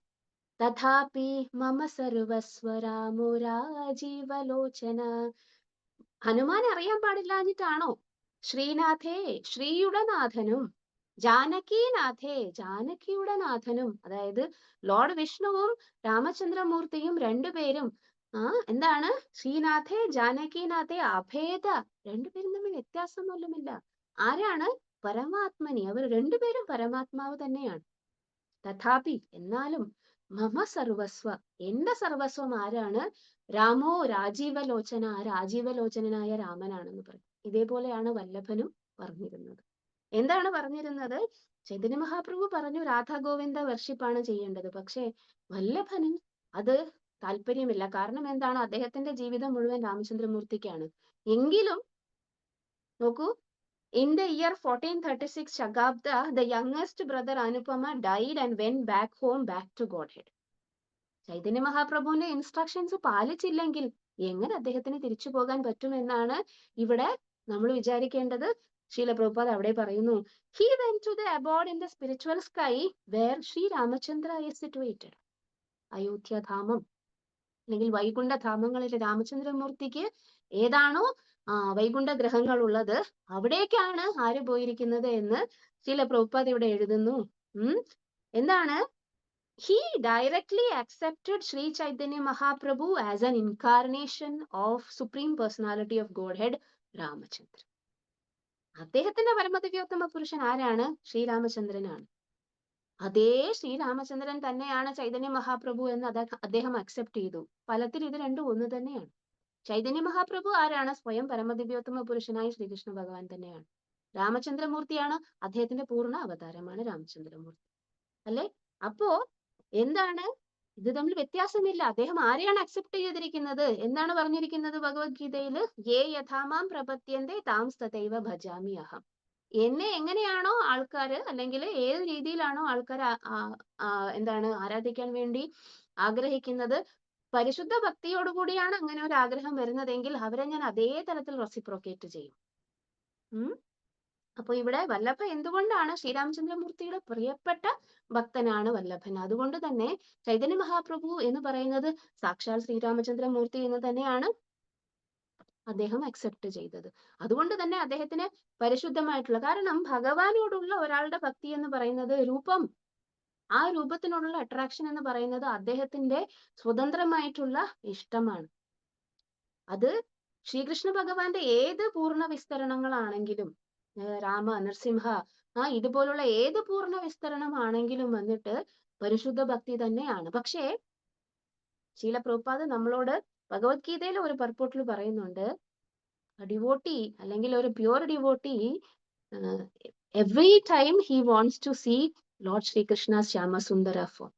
തഥാപി മമ സർവസ്വ രാമോ രാജീവലോചന. ഹനുമാൻ അറിയാൻ പാടില്ലാഞ്ഞിട്ടാണോ? ശ്രീനാഥേ, ശ്രീയുടെ നാഥനും, ജാനകീനാഥേ, ജാനകിയുടെ നാഥനും, അതായത് ലോർഡ് വിഷ്ണുവും രാമചന്ദ്രമൂർത്തിയും രണ്ടുപേരും എന്താണ് ശ്രീനാഥേ ജാനകീനാഥേ അഭേദ, രണ്ടുപേരും തമ്മിൽ വ്യത്യാസം പോലുമില്ല. ആരാണ്? പരമാത്മനി, അവർ രണ്ടുപേരും പരമാത്മാവ് തന്നെയാണ്. തഥാപി, എന്നാലും മമ സർവസ്വ, എന്റെ സർവസ്വം ആരാണ്? രാമോ രാജീവലോചന, രാജീവലോചനായ രാമനാണെന്ന് പറയും. ഇതേപോലെയാണ് വല്ലഭനും പറഞ്ഞിരുന്നത്. എന്താണ് പറഞ്ഞിരുന്നത്? ചൈതന്യ മഹാപ്രഭു പറഞ്ഞു രാധാ ഗോവിന്ദ വർഷിപ്പാണ് ചെയ്യേണ്ടത്. പക്ഷേ വല്ലഭന് അത് താല്പര്യമില്ല. കാരണം എന്താണ്? അദ്ദേഹത്തിന്റെ ജീവിതം മുഴുവൻ രാമചന്ദ്രമൂർത്തിക്കാണ്. എങ്കിലും നോക്കൂ, in the year 1436 Shagabda, the youngest brother Anupama died and went back home, back to Godhead. Chaitanya മഹാപ്രഭുവിന്റെ ഇൻസ്ട്രക്ഷൻസ് പാലിച്ചില്ലെങ്കിൽ എങ്ങനെ അദ്ദേഹത്തിന് തിരിച്ചു പോകാൻ പറ്റുമെന്നാണ് ഇവിടെ നമ്മൾ വിചാരിക്കേണ്ടത്. ശ്രീല പ്രഭുപാദ് അവിടെ പറയുന്നു, he went to the abode in the spiritual sky where Sri Ramachandra is situated. അയോധ്യാധാമം അല്ലെങ്കിൽ വൈകുണ്ഠധാമങ്ങളിലെ രാമചന്ദ്രമൂർത്തിക്ക് ഏതാണോ വൈകുണ്ഠ ഗ്രഹങ്ങൾ ഉള്ളത്, അവിടേക്കാണ് ആര് പോയിരിക്കുന്നത് എന്ന് ശ്രീല പ്രഭുപാദ് ഇവിടെ എഴുതുന്നു. എന്താണ്? He directly accepted Sri Chaitanya Mahaprabhu as an incarnation of Supreme Personality of Godhead, Ramachandra. അദ്ദേഹത്തിന്റെ പരമദിവ്യോത്തമ പുരുഷൻ ആരാണ്? ശ്രീരാമചന്ദ്രനാണ്. അതേ ശ്രീരാമചന്ദ്രൻ തന്നെയാണ് ചൈതന്യ മഹാപ്രഭു എന്ന് അദ്ദേഹം അക്സെപ്റ്റ് ചെയ്തു. ഫലത്തിൽ ഇത് രണ്ടും ഒന്ന് തന്നെയാണ്. ചൈതന്യ മഹാപ്രഭു ആരാണ്? സ്വയം പരമദിവ്യോത്തമ പുരുഷനായ ശ്രീകൃഷ്ണ ഭഗവാൻ തന്നെയാണ്. രാമചന്ദ്രമൂർത്തിയാണ്, അദ്ദേഹത്തിന്റെ പൂർണ്ണ അവതാരമാണ് രാമചന്ദ്രമൂർത്തി, അല്ലെ? അപ്പോ എന്താണ്? ഇത് തമ്മിൽ വ്യത്യാസമില്ല. അദ്ദേഹം ആരെയാണ് അക്സെപ്റ്റ് ചെയ്തിരിക്കുന്നത്? എന്താണ് പറഞ്ഞിരിക്കുന്നത് ഭഗവത്ഗീതയില്? യേ യഥാമാം പ്രപത്യന്തേ താം തഥൈവ ഭജാമി അഹം. എന്നെ എങ്ങനെയാണോ ആൾക്കാര്, അല്ലെങ്കിൽ ഏത് രീതിയിലാണോ ആൾക്കാർ എന്താണ് ആരാധിക്കാൻ വേണ്ടി ആഗ്രഹിക്കുന്നത്, പരിശുദ്ധ ഭക്തിയോടുകൂടിയാണ് അങ്ങനെ ഒരു ആഗ്രഹം വരുന്നതെങ്കിൽ അവരെ ഞാൻ അതേ തരത്തിൽ റെസിപ്രോക്കേറ്റ് ചെയ്യും. അപ്പൊ ഇവിടെ വല്ലഭ എന്തുകൊണ്ടാണ്? ശ്രീരാമചന്ദ്രമൂർത്തിയുടെ പ്രിയപ്പെട്ട ഭക്തനാണ് വല്ലഭൻ. അതുകൊണ്ട് തന്നെ ചൈതന്യ മഹാപ്രഭു എന്ന് പറയുന്നത് സാക്ഷാൽ ശ്രീരാമചന്ദ്രമൂർത്തി എന്ന് തന്നെയാണ് അദ്ദേഹം അക്സെപ്റ്റ് ചെയ്തത്. അതുകൊണ്ട് തന്നെ അദ്ദേഹത്തിന് പരിശുദ്ധമായിട്ടുള്ള, കാരണം ഭഗവാനോടുള്ള ഒരാളുടെ ഭക്തി എന്ന് പറയുന്നത് രൂപം, ആ രൂപത്തിനോടുള്ള അട്രാക്ഷൻ എന്ന് പറയുന്നത് അദ്ദേഹത്തിന്റെ സ്വതന്ത്രമായിട്ടുള്ള ഇഷ്ടമാണ്. അത് ശ്രീകൃഷ്ണ ഭഗവാന്റെ ഏത് പൂർണ്ണ വിസ്തരണങ്ങളാണെങ്കിലും, രാമ, നരസിംഹ, ഇതുപോലുള്ള ഏത് പൂർണ്ണ വിസ്തരണമാണെങ്കിലും വന്നിട്ട് പരിശുദ്ധ ഭക്തി തന്നെയാണ്. പക്ഷേ ശീല പ്രഭുപാദ് നമ്മളോട് ഭഗവത്ഗീതയിൽ ഒരു പർപ്പോട്ടിൽ പറയുന്നുണ്ട്, ഡിവോട്ടി അല്ലെങ്കിൽ ഒരു pure devotee every time he wants to see Lord Shrikrishna Shyamasundara form.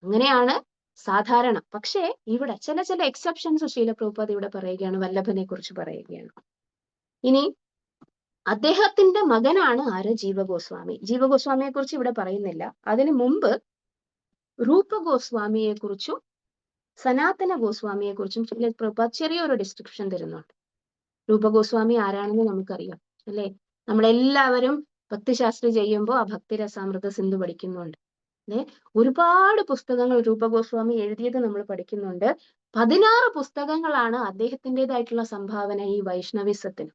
അങ്ങനെയാണ് സാധാരണ. പക്ഷേ ഇവിടെ ചില എക്സെപ്ഷൻസ് ശീല പ്രഭുപാദ് ഇവിടെ പറയുകയാണ്, വല്ലഭനെ കുറിച്ച് പറയുകയാണ്. ഇനി അദ്ദേഹത്തിന്റെ മകനാണ് ആര്? ജീവഗോസ്വാമി. ജീവഗോസ്വാമിയെ കുറിച്ച് ഇവിടെ പറയുന്നില്ല. അതിനു മുമ്പ് രൂപഗോസ്വാമിയെ കുറിച്ചും സനാതന ഗോസ്വാമിയെ കുറിച്ചും ശീല പ്രഭുപാദ് ചെറിയൊരു ഡിസ്ക്രിപ്ഷൻ തരുന്നുണ്ട്. രൂപഗോസ്വാമി ആരാണെന്ന് നമുക്കറിയാം, അല്ലെ? നമ്മളെല്ലാവരും ഭക്തിശാസ്ത്രം ചെയ്യുമ്പോൾ ആ ഭക്തിരസാമൃത സിന്ധു പഠിക്കുന്നുണ്ട്, അല്ലെ? ഒരുപാട് പുസ്തകങ്ങൾ രൂപഗോസ്വാമി എഴുതിയത് നമ്മൾ പഠിക്കുന്നുണ്ട്. 16 പുസ്തകങ്ങളാണ് അദ്ദേഹത്തിൻ്റെതായിട്ടുള്ള സംഭാവന ഈ വൈഷ്ണവിസത്തിന്.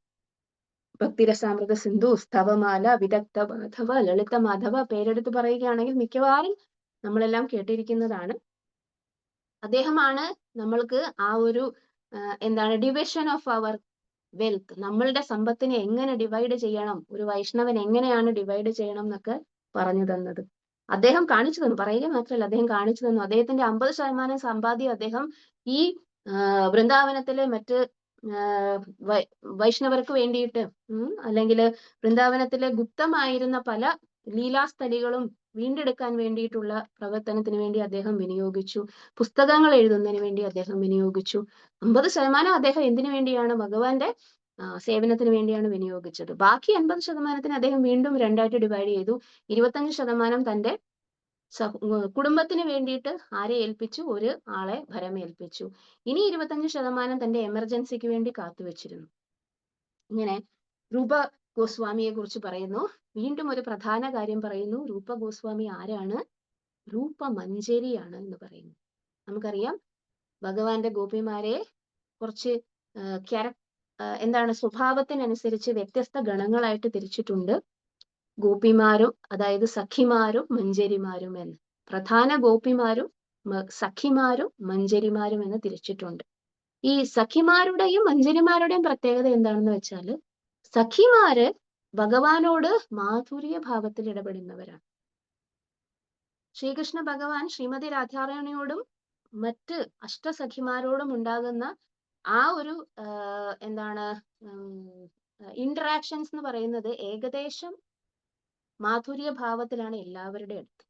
ഭക്തിരസാമൃത സിന്ധു, സ്തവമാല, വിദഗ്ധ മാധവ, ലളിത മാധവ, പേരെടുത്ത് പറയുകയാണെങ്കിൽ മിക്കവാറും നമ്മളെല്ലാം കേട്ടിരിക്കുന്നതാണ്. അദ്ദേഹമാണ് നമ്മൾക്ക് ആ ഒരു എന്താണ് ഡിവിഷൻ ഓഫ് അവർ വെൽത്ത്, നമ്മളുടെ സമ്പത്തിനെ എങ്ങനെ ഡിവൈഡ് ചെയ്യണം, ഒരു വൈഷ്ണവൻ എങ്ങനെയാണ് ഡിവൈഡ് ചെയ്യണം എന്നൊക്കെ പറഞ്ഞു തന്നത്. അദ്ദേഹം കാണിച്ചു തന്നു, പറയുക മാത്രമല്ല, അദ്ദേഹം കാണിച്ചു തന്നു. അദ്ദേഹത്തിന്റെ 50% സമ്പാദ്യം അദ്ദേഹം ഈ വൃന്ദാവനത്തിലെ മറ്റ് വൈഷ്ണവർക്ക് വേണ്ടിയിട്ട്, അല്ലെങ്കിൽ വൃന്ദാവനത്തിലെ ഗുപ്തമായിരുന്ന പല ലീലാസ്ഥലികളും വീണ്ടെടുക്കാൻ വേണ്ടിയിട്ടുള്ള പ്രവർത്തനത്തിന് വേണ്ടി അദ്ദേഹം വിനിയോഗിച്ചു. പുസ്തകങ്ങൾ എഴുതുന്നതിന് വേണ്ടി അദ്ദേഹം വിനിയോഗിച്ചു. 50% അദ്ദേഹം എന്തിനു വേണ്ടിയാണ്? ഭഗവാന്റെ സേവനത്തിന് വേണ്ടിയാണ് വിനിയോഗിച്ചത്. ബാക്കി 80% അദ്ദേഹം വീണ്ടും രണ്ടായിട്ട് ഡിവൈഡ് ചെയ്തു. 25% തന്റെ കുടുംബത്തിന് വേണ്ടിയിട്ട് ആരെ ഏൽപ്പിച്ചു? ഒരു ആളെ ഭരമേൽപ്പിച്ചു. ഇനി 25% തന്റെ എമർജൻസിക്ക് വേണ്ടി കാത്തുവച്ചിരുന്നു. ഇങ്ങനെ രൂപ ഗോസ്വാമിയെ കുറിച്ച് പറയുന്നു. വീണ്ടും ഒരു പ്രധാന കാര്യം പറയുന്നു. രൂപ ഗോസ്വാമി ആരാണ്? രൂപ മഞ്ചേരിയാണ് എന്ന് പറയുന്നു. നമുക്കറിയാം ഭഗവാന്റെ ഗോപിമാരെ കുറച്ച് എന്താണ് സ്വഭാവത്തിനനുസരിച്ച് വ്യത്യസ്ത ഗണങ്ങളായിട്ട് തിരിച്ചിട്ടുണ്ട്. ഗോപിമാരും, അതായത് സഖിമാരും മഞ്ചരിമാരും എന്ന്. പ്രധാന ഗോപിമാരും സഖിമാരും മഞ്ചരിമാരും എന്ന് തിരിച്ചിട്ടുണ്ട്. ഈ സഖിമാരുടെയും മഞ്ചരിമാരുടെയും പ്രത്യേകത എന്താണെന്ന് വെച്ചാല്, സഖിമാര് ഭഗവാനോട് മാധുര്യ ഭാവത്തിൽ ഇടപെടുന്നവരാണ്. ശ്രീകൃഷ്ണ ഭഗവാൻ ശ്രീമതി രാധാറാണിയോടും മറ്റ് അഷ്ടസഖിമാരോടും ഉണ്ടാകുന്ന ആ ഒരു എന്താണ് ഇന്ററാക്ഷൻസ് എന്ന് പറയുന്നത് ഏകദേശം മാധുര്യ ഭാവത്തിലാണ് എല്ലാവരുടെ അടുത്ത്.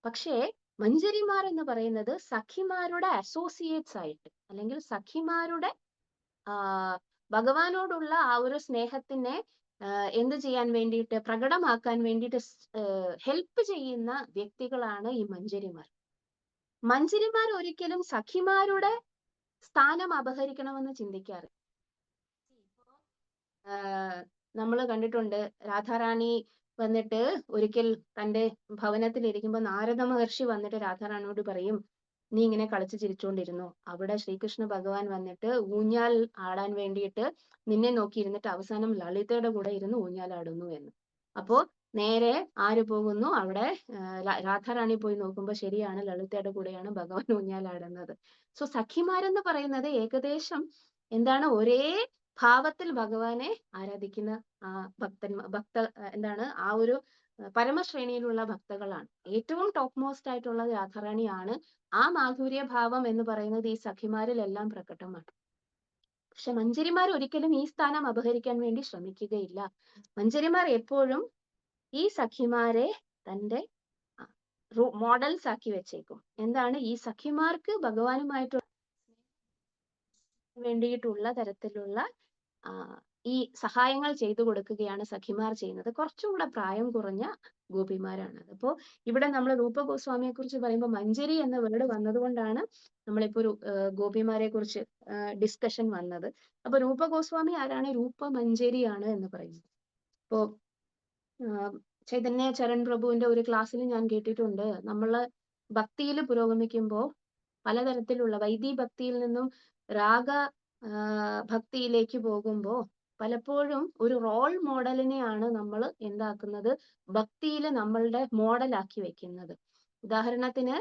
പക്ഷേ മഞ്ചരിമാർ എന്ന് പറയുന്നത് സഖിമാരുടെ അസോസിയേറ്റ്സ് ആയിട്ട്, അല്ലെങ്കിൽ സഖിമാരുടെ ഭഗവാനോടുള്ള ആ ഒരു സ്നേഹത്തിനെ എന്ത് ചെയ്യാൻ വേണ്ടിയിട്ട്, പ്രകടമാക്കാൻ വേണ്ടിയിട്ട് ഹെൽപ്പ് ചെയ്യുന്ന വ്യക്തികളാണ് ഈ മഞ്ചരിമാർ. മഞ്ചരിമാർ ഒരിക്കലും സഖിമാരുടെ സ്ഥാനം അപഹരിക്കണമെന്ന് ചിന്തിക്കാറ്. നമ്മൾ കണ്ടിട്ടുണ്ട്, രാധാറാണി വന്നിട്ട് ഒരിക്കൽ തന്റെ ഭവനത്തിൽ ഇരിക്കുമ്പോൾ നാരദ മഹർഷി വന്നിട്ട് രാധാറാണിയോട് പറയും, നീ ഇങ്ങനെ കളിച്ച് ചിരിച്ചുകൊണ്ടിരുന്നു. അവിടെ ശ്രീകൃഷ്ണ ഭഗവാൻ വന്നിട്ട് ഊഞ്ഞാൽ ആടാൻ വേണ്ടിയിട്ട് നിന്നെ നോക്കിയിരുന്നിട്ട് അവസാനം ലളിതയുടെ കൂടെ ഇരുന്ന് ഊഞ്ഞാലാടുന്നു എന്ന്. അപ്പോ നേരെ ആര് പോകുന്നു? അവിടെ രാധാറാണി പോയി നോക്കുമ്പോൾ ശരിയാണ്, ലളിതയുടെ കൂടെയാണ് ഭഗവാൻ ഊഞ്ഞാലാടുന്നത്. സോ സഖിമാരെന്ന് പറയുന്നത് ഏകദേശം എന്താണ്, ഒരേ ഭാവത്തിൽ ഭഗവാനെ ആരാധിക്കുന്ന എന്താണ് ആ ഒരു പരമശ്രേണിയിലുള്ള ഭക്തകളാണ്. ഏറ്റവും ടോപ്പ് മോസ്റ്റ് ആയിട്ടുള്ളത് രാധാറാണിയാണ്. ആ മാധുര്യ ഭാവം എന്ന് പറയുന്നത് ഈ സഖിമാരിലെല്ലാം പ്രകടമാണ്. പക്ഷെ മഞ്ചരിമാർ ഒരിക്കലും ഈ സ്ഥാനം അപഹരിക്കാൻ വേണ്ടി ശ്രമിക്കുകയില്ല. മഞ്ചരിമാർ എപ്പോഴും ഈ സഖിമാരെ തന്റെ മോഡൽസ് ആക്കി വെച്ചേക്കും. എന്താണ്, ഈ സഖിമാർക്ക് ഭഗവാനുമായിട്ടുള്ള വേണ്ടിയിട്ടുള്ള തരത്തിലുള്ള ഈ സഹായങ്ങൾ ചെയ്തു കൊടുക്കുകയാണ് സഖിമാർ ചെയ്യുന്നത്. കുറച്ചും കൂടെ പ്രായം കുറഞ്ഞ ഗോപിമാരാണ്. അപ്പോ ഇവിടെ നമ്മൾ രൂപ ഗോസ്വാമിയെ കുറിച്ച് പറയുമ്പോൾ മഞ്ചരി എന്ന വേർഡ് വന്നതുകൊണ്ടാണ് നമ്മളിപ്പോ ഒരു ഗോപിമാരെ കുറിച്ച് ഡിസ്കഷൻ വന്നത്. അപ്പൊ രൂപ ഗോസ്വാമി ആരാണ്? രൂപ മഞ്ചരിയാണ് എന്ന് പറയുന്നത്. ഇപ്പോ ചൈതന്യ ചരൺ പ്രഭുവിന്റെ ഒരു ക്ലാസ്സിൽ ഞാൻ കേട്ടിട്ടുണ്ട്, നമ്മള് ഭക്തിയിൽ പുരോഗമിക്കുമ്പോൾ പലതരത്തിലുള്ള വൈദി ഭക്തിയിൽ നിന്നും രാഗ ഭക്തിയിലേക്ക് പോകുമ്പോൾ പലപ്പോഴും ഒരു റോൾ മോഡലിനെയാണ് നമ്മൾ എന്താക്കുന്നത്, ഭക്തിയിൽ നമ്മളുടെ മോഡലാക്കി വെക്കുന്നത്. ഉദാഹരണത്തിന്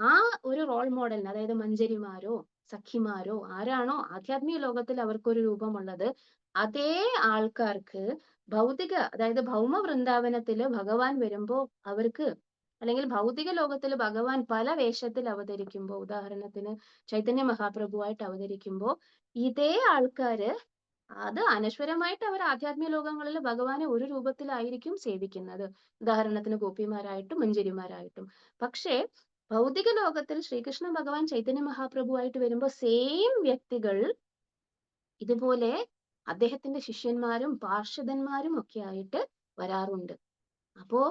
ആ ഒരു റോൾ മോഡലിന്, അതായത് മഞ്ചരിമാരോ സഖിമാരോ ആരാണോ ആധ്യാത്മിക ലോകത്തിൽ അവർക്കൊരു രൂപമുള്ളത്, അതേ ആൾക്കാർക്ക് ഭൗതിക, അതായത് ഭൗമ വൃന്ദാവനത്തില് ഭഗവാൻ വരുമ്പോ അവർക്ക്, അല്ലെങ്കിൽ ഭൗതിക ലോകത്തിൽ ഭഗവാൻ പല വേഷത്തിൽ അവതരിക്കുമ്പോൾ, ഉദാഹരണത്തിന് ചൈതന്യ മഹാപ്രഭുവായിട്ട് അവതരിക്കുമ്പോൾ ഇതേ ആൾക്കാര് അത് അനശ്വരമായിട്ട് അവർ ആധ്യാത്മിക ലോകങ്ങളിൽ ഭഗവാനെ ഒരു രൂപത്തിലായിരിക്കും സേവിക്കുന്നത്. ഉദാഹരണത്തിന് ഗോപിമാരായിട്ടും മഞ്ചരിമാരായിട്ടും. പക്ഷേ ഭൗതിക ലോകത്തിൽ ശ്രീകൃഷ്ണ ഭഗവാൻ ചൈതന്യ മഹാപ്രഭുവായിട്ട് വരുമ്പോൾ സെയിം വ്യക്തികൾ ഇതുപോലെ അദ്ദേഹത്തിന്റെ ശിഷ്യന്മാരും പാർഷദന്മാരും ഒക്കെ ആയിട്ട് വരാറുണ്ട്. അപ്പോ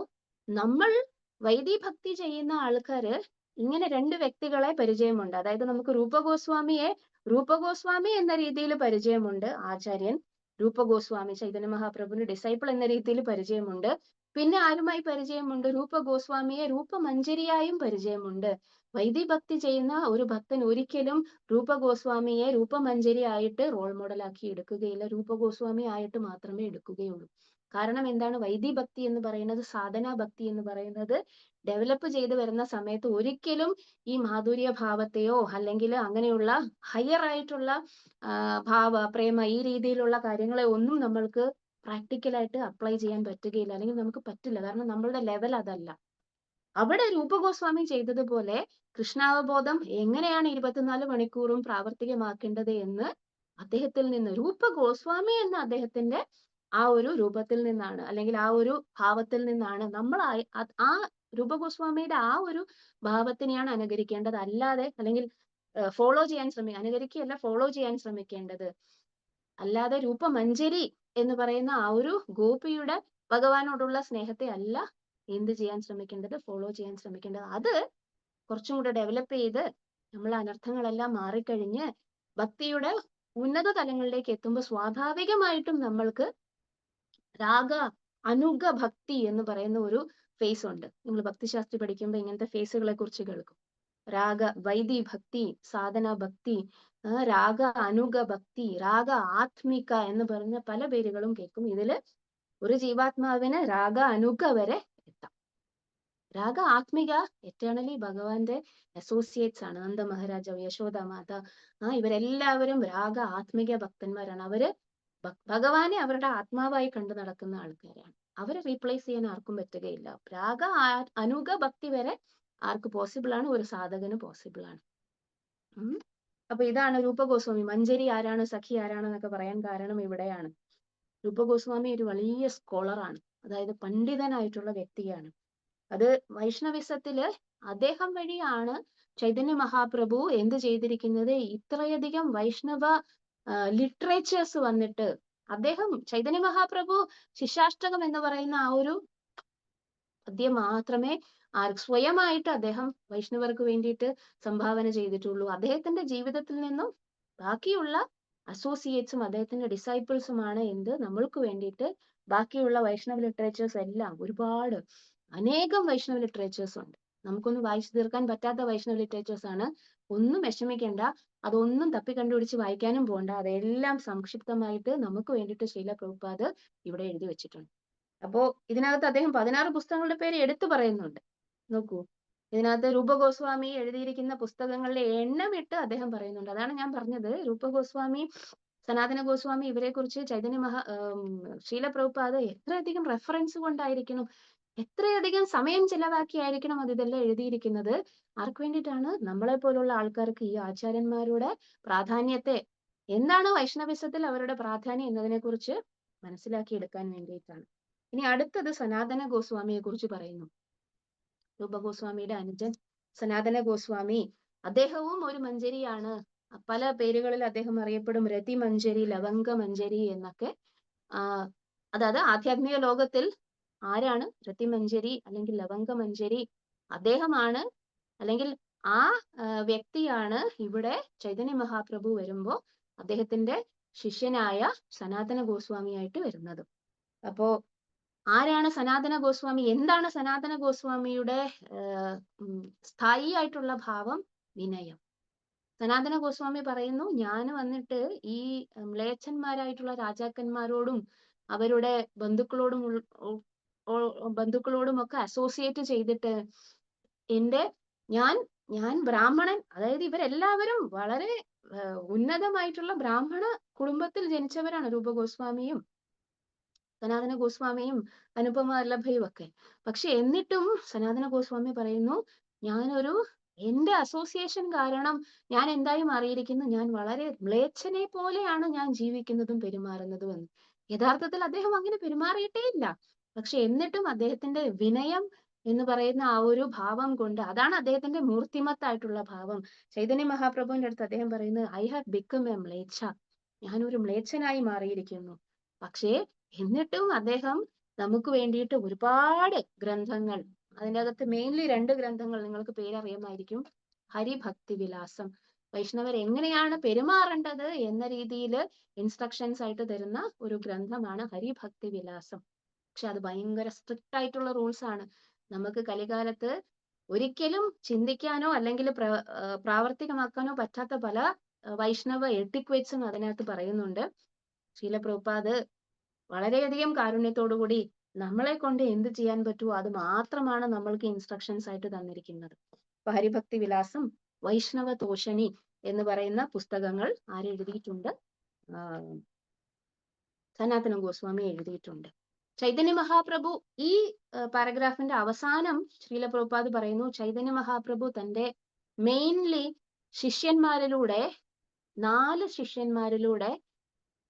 നമ്മൾ വൈദിഭക്തി ചെയ്യുന്ന ആൾക്കാര് ഇങ്ങനെ രണ്ട് വ്യക്തികളെ പരിചയമുണ്ട്. അതായത് നമുക്ക് രൂപഗോസ്വാമി എന്ന രീതിയിൽ പരിചയമുണ്ട്, ആചാര്യൻ രൂപഗോസ്വാമി ചൈതന്യ മഹാപ്രഭുവിന്റെ ഡിസൈപ്പിൾ എന്ന രീതിയിൽ പരിചയമുണ്ട്. പിന്നെ ആരുമായി പരിചയമുണ്ട്? രൂപഗോസ്വാമിയെ രൂപമഞ്ചരിയായും പരിചയമുണ്ട്. വൈദിഭക്തി ചെയ്യുന്ന ഒരു ഭക്തൻ ഒരിക്കലും രൂപഗോസ്വാമിയെ രൂപമഞ്ചരി ആയിട്ട് റോൾ മോഡൽ ആക്കി എടുക്കുകയില്ല, രൂപഗോസ്വാമി ആയിട്ട് മാത്രമേ എടുക്കുകയുള്ളൂ. കാരണം എന്താണ്? വൈദിഭക്തി എന്ന് പറയുന്നത്, സാധനാ ഭക്തി എന്ന് പറയുന്നത് ഡെവലപ്പ് ചെയ്ത് വരുന്ന സമയത്ത് ഒരിക്കലും ഈ മാധുര്യ ഭാവത്തെയോ അല്ലെങ്കിൽ അങ്ങനെയുള്ള ഹയർ ആയിട്ടുള്ള പ്രേമ ഈ രീതിയിലുള്ള കാര്യങ്ങളെ ഒന്നും നമ്മൾക്ക് പ്രാക്ടിക്കലായിട്ട് അപ്ലൈ ചെയ്യാൻ പറ്റുകയില്ല, അല്ലെങ്കിൽ നമുക്ക് പറ്റില്ല. കാരണം നമ്മളുടെ ലെവൽ അതല്ല. അവിടെ രൂപഗോസ്വാമി ചെയ്തതുപോലെ കൃഷ്ണാവബോധം എങ്ങനെയാണ് 24 മണിക്കൂറും പ്രാവർത്തികമാക്കേണ്ടത് എന്ന് അദ്ദേഹത്തിൽ നിന്ന്, രൂപഗോസ്വാമി എന്ന അദ്ദേഹത്തിന്റെ ആ ഒരു രൂപത്തിൽ നിന്നാണ്, അല്ലെങ്കിൽ ആ ഒരു ഭാവത്തിൽ നിന്നാണ് നമ്മൾ ആ രൂപഗോസ്വാമിയുടെ ആ ഒരു ഭാവത്തിനെയാണ് അനുകരിക്കേണ്ടത്. അല്ലാതെ, അല്ലെങ്കിൽ ഫോളോ ചെയ്യാൻ അനുകരിക്കുകയല്ല, ഫോളോ ചെയ്യാൻ ശ്രമിക്കേണ്ടത്. അല്ലാതെ രൂപമഞ്ജരി എന്ന് പറയുന്ന ആ ഒരു ഗോപിയുടെ ഭഗവാനോടുള്ള സ്നേഹത്തെ അല്ല എന്ത് ചെയ്യാൻ ശ്രമിക്കേണ്ടത്, ഫോളോ ചെയ്യാൻ ശ്രമിക്കേണ്ടത്. അത് കുറച്ചും കൂടെ ഡെവലപ്പ് ചെയ്ത് നമ്മൾ അനർത്ഥങ്ങളെല്ലാം മാറിക്കഴിഞ്ഞ് ഭക്തിയുടെ ഉന്നത തലങ്ങളിലേക്ക് എത്തുമ്പോൾ സ്വാഭാവികമായിട്ടും നമ്മൾക്ക് രാഗ അനുഗ ഭക്തി എന്ന് പറയുന്ന ഒരു ഫേസ് ഉണ്ട്. നിങ്ങൾ ഭക്തിശാസ്ത്രി പഠിക്കുമ്പോൾ ഇങ്ങനത്തെ ഫേസുകളെ കുറിച്ച് കേൾക്കും. രാഗ വൈദി ഭക്തി, സാധന ഭക്തി, രാഗ അനുഗ ഭക്തി, രാഗ ആത്മിക എന്ന് പറഞ്ഞ പല പേരുകളും കേൾക്കും. ഇതില് ഒരു ജീവാത്മാവിന് രാഗ അനുഗ വരെ എത്താം. രാഗ ആത്മിക എറ്റേണലി ഭഗവാന്റെ അസോസിയേറ്റ്സ് ആണ്. നന്ദ മഹാരാജാവ്, യശോദ മാത, ഇവരെല്ലാവരും രാഗ ആത്മിക ഭക്തന്മാരാണ്. അവര് ഭഗവാനെ അവരുടെ ആത്മാവായി കണ്ടു നടക്കുന്ന ആൾക്കാരാണ്. അവരെ റീപ്ലേസ് ചെയ്യാൻ ആർക്കും പറ്റുകയില്ല. രാഗ അനുഗ ഭക്തി വരെ ആർക്ക് പോസിബിൾ ആണ്? ഒരു സാധകന് പോസിബിൾ ആണ്. അപ്പൊ ഇതാണ് രൂപഗോസ്വാമി. മഞ്ജരി ആരാണ്, സഖി ആരാണെന്നൊക്കെ പറയാൻ കാരണം ഇവിടെയാണ്. രൂപഗോസ്വാമി ഒരു വലിയ സ്കോളറാണ്, അതായത് പണ്ഡിതനായിട്ടുള്ള വ്യക്തിയാണ്. അത് വൈഷ്ണവിസത്തില് അദ്ദേഹം വഴിയാണ് ചൈതന്യ മഹാപ്രഭു എന്ത് ചെയ്തിരിക്കുന്നത്, ഇത്രയധികം വൈഷ്ണവ ലിറ്ററേച്ചേഴ്സ് വന്നിട്ട് അദ്ദേഹം ചൈതന്യ മഹാപ്രഭു ശിശാഷ്ടകം എന്ന് പറയുന്ന ആ ഒരു പദ്യം മാത്രമേ സ്വയമായിട്ട് അദ്ദേഹം വൈഷ്ണവർക്ക് വേണ്ടിയിട്ട് സംഭാവന ചെയ്തിട്ടുള്ളൂ. അദ്ദേഹത്തിന്റെ ജീവിതത്തിൽ നിന്നും ബാക്കിയുള്ള അസോസിയേറ്റ്സും അദ്ദേഹത്തിന്റെ ഡിസൈപ്പിൾസുമാണ് എന്ത് നമ്മൾക്ക് വേണ്ടിയിട്ട് ബാക്കിയുള്ള വൈഷ്ണവ ലിറ്ററേച്ചേഴ്സ് എല്ലാം ഒരുപാട് അനേകം വൈഷ്ണവ ലിറ്ററേച്ചേഴ്സ് ഉണ്ട്. നമുക്കൊന്നും വായിച്ചു തീർക്കാൻ പറ്റാത്ത വൈഷ്ണവ ലിറ്ററേച്ചേഴ്സ് ആണ്. ഒന്നും വിഷമിക്കേണ്ട, അതൊന്നും തപ്പി കണ്ടുപിടിച്ച് വായിക്കാനും പോകണ്ട. അതെല്ലാം സംക്ഷിപ്തമായിട്ട് നമുക്ക് വേണ്ടിയിട്ട് ശ്രീല പ്രഭുപാദ് ഇവിടെ എഴുതി വെച്ചിട്ടുണ്ട്. അപ്പോ ഇതിനകത്ത് അദ്ദേഹം 16 പുസ്തകങ്ങളുടെ പേര് എടുത്തു പറയുന്നുണ്ട്. നോക്കൂ, ഇതിനകത്ത് രൂപഗോസ്വാമി എഴുതിയിരിക്കുന്ന പുസ്തകങ്ങളുടെ എണ്ണമിട്ട് അദ്ദേഹം പറയുന്നുണ്ട്. അതാണ് ഞാൻ പറഞ്ഞത്, രൂപഗോസ്വാമി, സനാതന ഗോസ്വാമി, ഇവരെ കുറിച്ച് ശ്രീല പ്രഭുപാദ് എത്രയധികം റെഫറൻസ് കൊണ്ടായിരിക്കണം, എത്രയധികം സമയം ചെലവാക്കിയായിരിക്കണം അത് ഇതെല്ലാം എഴുതിയിരിക്കുന്നത്. ആർക്ക് വേണ്ടിയിട്ടാണ്? നമ്മളെ പോലുള്ള ആൾക്കാർക്ക് ഈ ആചാര്യന്മാരുടെ പ്രാധാന്യത്തെ, എന്താണ് വൈഷ്ണവിസത്തിൽ അവരുടെ പ്രാധാന്യം എന്നതിനെ കുറിച്ച് മനസ്സിലാക്കിയെടുക്കാൻ വേണ്ടിയിട്ടാണ്. ഇനി അടുത്തത് സനാതന ഗോസ്വാമിയെ കുറിച്ച് പറയുന്നു. രൂപഗോസ്വാമിയുടെ അനുജൻ സനാതന ഗോസ്വാമി, അദ്ദേഹവും ഒരു മഞ്ജരിയാണ്. പല പേരുകളിൽ അദ്ദേഹം അറിയപ്പെടും. രതി മഞ്ജരി, ലവംഗ മഞ്ജരി എന്നൊക്കെ. അതായത് ആധ്യാത്മിക ലോകത്തിൽ ആരാണ് രതി മഞ്ജരി അല്ലെങ്കിൽ ലവംഗ മഞ്ജരി? അദ്ദേഹമാണ്, അല്ലെങ്കിൽ ആ വ്യക്തിയാണ് ഇവിടെ ചൈതന്യ മഹാപ്രഭു വരുമ്പോ അദ്ദേഹത്തിന്റെ ശിഷ്യനായ സനാതന ഗോസ്വാമിയായിട്ട് വരുന്നത്. അപ്പോ ആരാണ് സനാതന ഗോസ്വാമി? എന്താണ് സനാതന ഗോസ്വാമിയുടെ സ്ഥായി ആയിട്ടുള്ള ഭാവം? വിനയം. സനാതന ഗോസ്വാമി പറയുന്നു, ഞാൻ വന്നിട്ട് ഈ മ്ലേച്ഛന്മാരായിട്ടുള്ള രാജാക്കന്മാരോടും അവരുടെ ബന്ധുക്കളോടും ഒക്കെ അസോസിയേറ്റ് ചെയ്തിട്ട് ഞാൻ ബ്രാഹ്മണൻ, അതായത് ഇവരെല്ലാവരും വളരെ ഉന്നതമായിട്ടുള്ള ബ്രാഹ്മണ കുടുംബത്തിൽ ജനിച്ചവരാണ്, രൂപഗോസ്വാമിയും സനാതന ഗോസ്വാമിയും അനുപമ വല്ലഭയും ഒക്കെ. പക്ഷെ എന്നിട്ടും സനാതന ഗോസ്വാമി പറയുന്നു, എന്റെ അസോസിയേഷൻ കാരണം ഞാൻ എന്തായി മാറിയിരിക്കുന്നു, ഞാൻ വളരെ മ്ലേച്ഛനെ പോലെയാണ് ഞാൻ ജീവിക്കുന്നതും പെരുമാറുന്നതും എന്ന്. യഥാർത്ഥത്തിൽ അദ്ദേഹം അങ്ങനെ പെരുമാറിയിട്ടേ ഇല്ല. പക്ഷെ എന്നിട്ടും അദ്ദേഹത്തിന്റെ വിനയം എന്ന് പറയുന്ന ആ ഒരു ഭാവം കൊണ്ട്, അതാണ് അദ്ദേഹത്തിന്റെ മൂർത്തിമത്തായിട്ടുള്ള ഭാവം. ചൈതന്യ മഹാപ്രഭുവിന്റെ അടുത്ത് അദ്ദേഹം പറയുന്നത്, ഐ ഹാവ് ബിക്കം എ മ്ലേച്ഛ, ഞാനൊരു മ്ലേച്ഛനായി മാറിയിരിക്കുന്നു. പക്ഷേ എന്നിട്ടും അദ്ദേഹം നമുക്ക് വേണ്ടിയിട്ട് ഒരുപാട് ഗ്രന്ഥങ്ങൾ, അതിൻ്റെ അകത്ത് മെയിൻലി 2 ഗ്രന്ഥങ്ങൾ നിങ്ങൾക്ക് പേരറിയുമായിരിക്കും. ഹരിഭക്തി വിലാസം, വൈഷ്ണവർ എങ്ങനെയാണ് പെരുമാറേണ്ടത് എന്ന രീതിയിൽ ഇൻസ്ട്രക്ഷൻസ് ആയിട്ട് തരുന്ന ഒരു ഗ്രന്ഥമാണ് ഹരിഭക്തി വിലാസം. പക്ഷെ അത് ഭയങ്കര സ്ട്രിക്റ്റ് ആയിട്ടുള്ള റൂൾസ് ആണ്. നമുക്ക് കലികാലത്ത് ഒരിക്കലും ചിന്തിക്കാനോ അല്ലെങ്കിൽ പ്രാവർത്തികമാക്കാനോ പറ്റാത്ത പല വൈഷ്ണവ എട്ടിക്വേറ്റ്സും അതിനകത്ത് പറയുന്നുണ്ട്. ശ്രീല പ്രഭുപാദ് വളരെയധികം കാരുണ്യത്തോടുകൂടി നമ്മളെ കൊണ്ട് എന്ത് ചെയ്യാൻ പറ്റുമോ അത് മാത്രമാണ് നമ്മൾക്ക് ഇൻസ്ട്രക്ഷൻസ് ആയിട്ട് തന്നിരിക്കുന്നത്. ഇപ്പൊ ഹരിഭക്തി വിലാസം, വൈഷ്ണവ തോഷണി എന്ന് പറയുന്ന പുസ്തകങ്ങൾ ആരെഴുതിയിട്ടുണ്ട്? സനാതന ഗോസ്വാമി എഴുതിയിട്ടുണ്ട്. ചൈതന്യ മഹാപ്രഭു, ഈ പാരഗ്രാഫിന്റെ അവസാനം ശ്രീല പ്രഭുപാദ് പറയുന്നു, ചൈതന്യ മഹാപ്രഭു തന്റെ മെയിൻലി ശിഷ്യന്മാരിലൂടെ 4 ശിഷ്യന്മാരിലൂടെ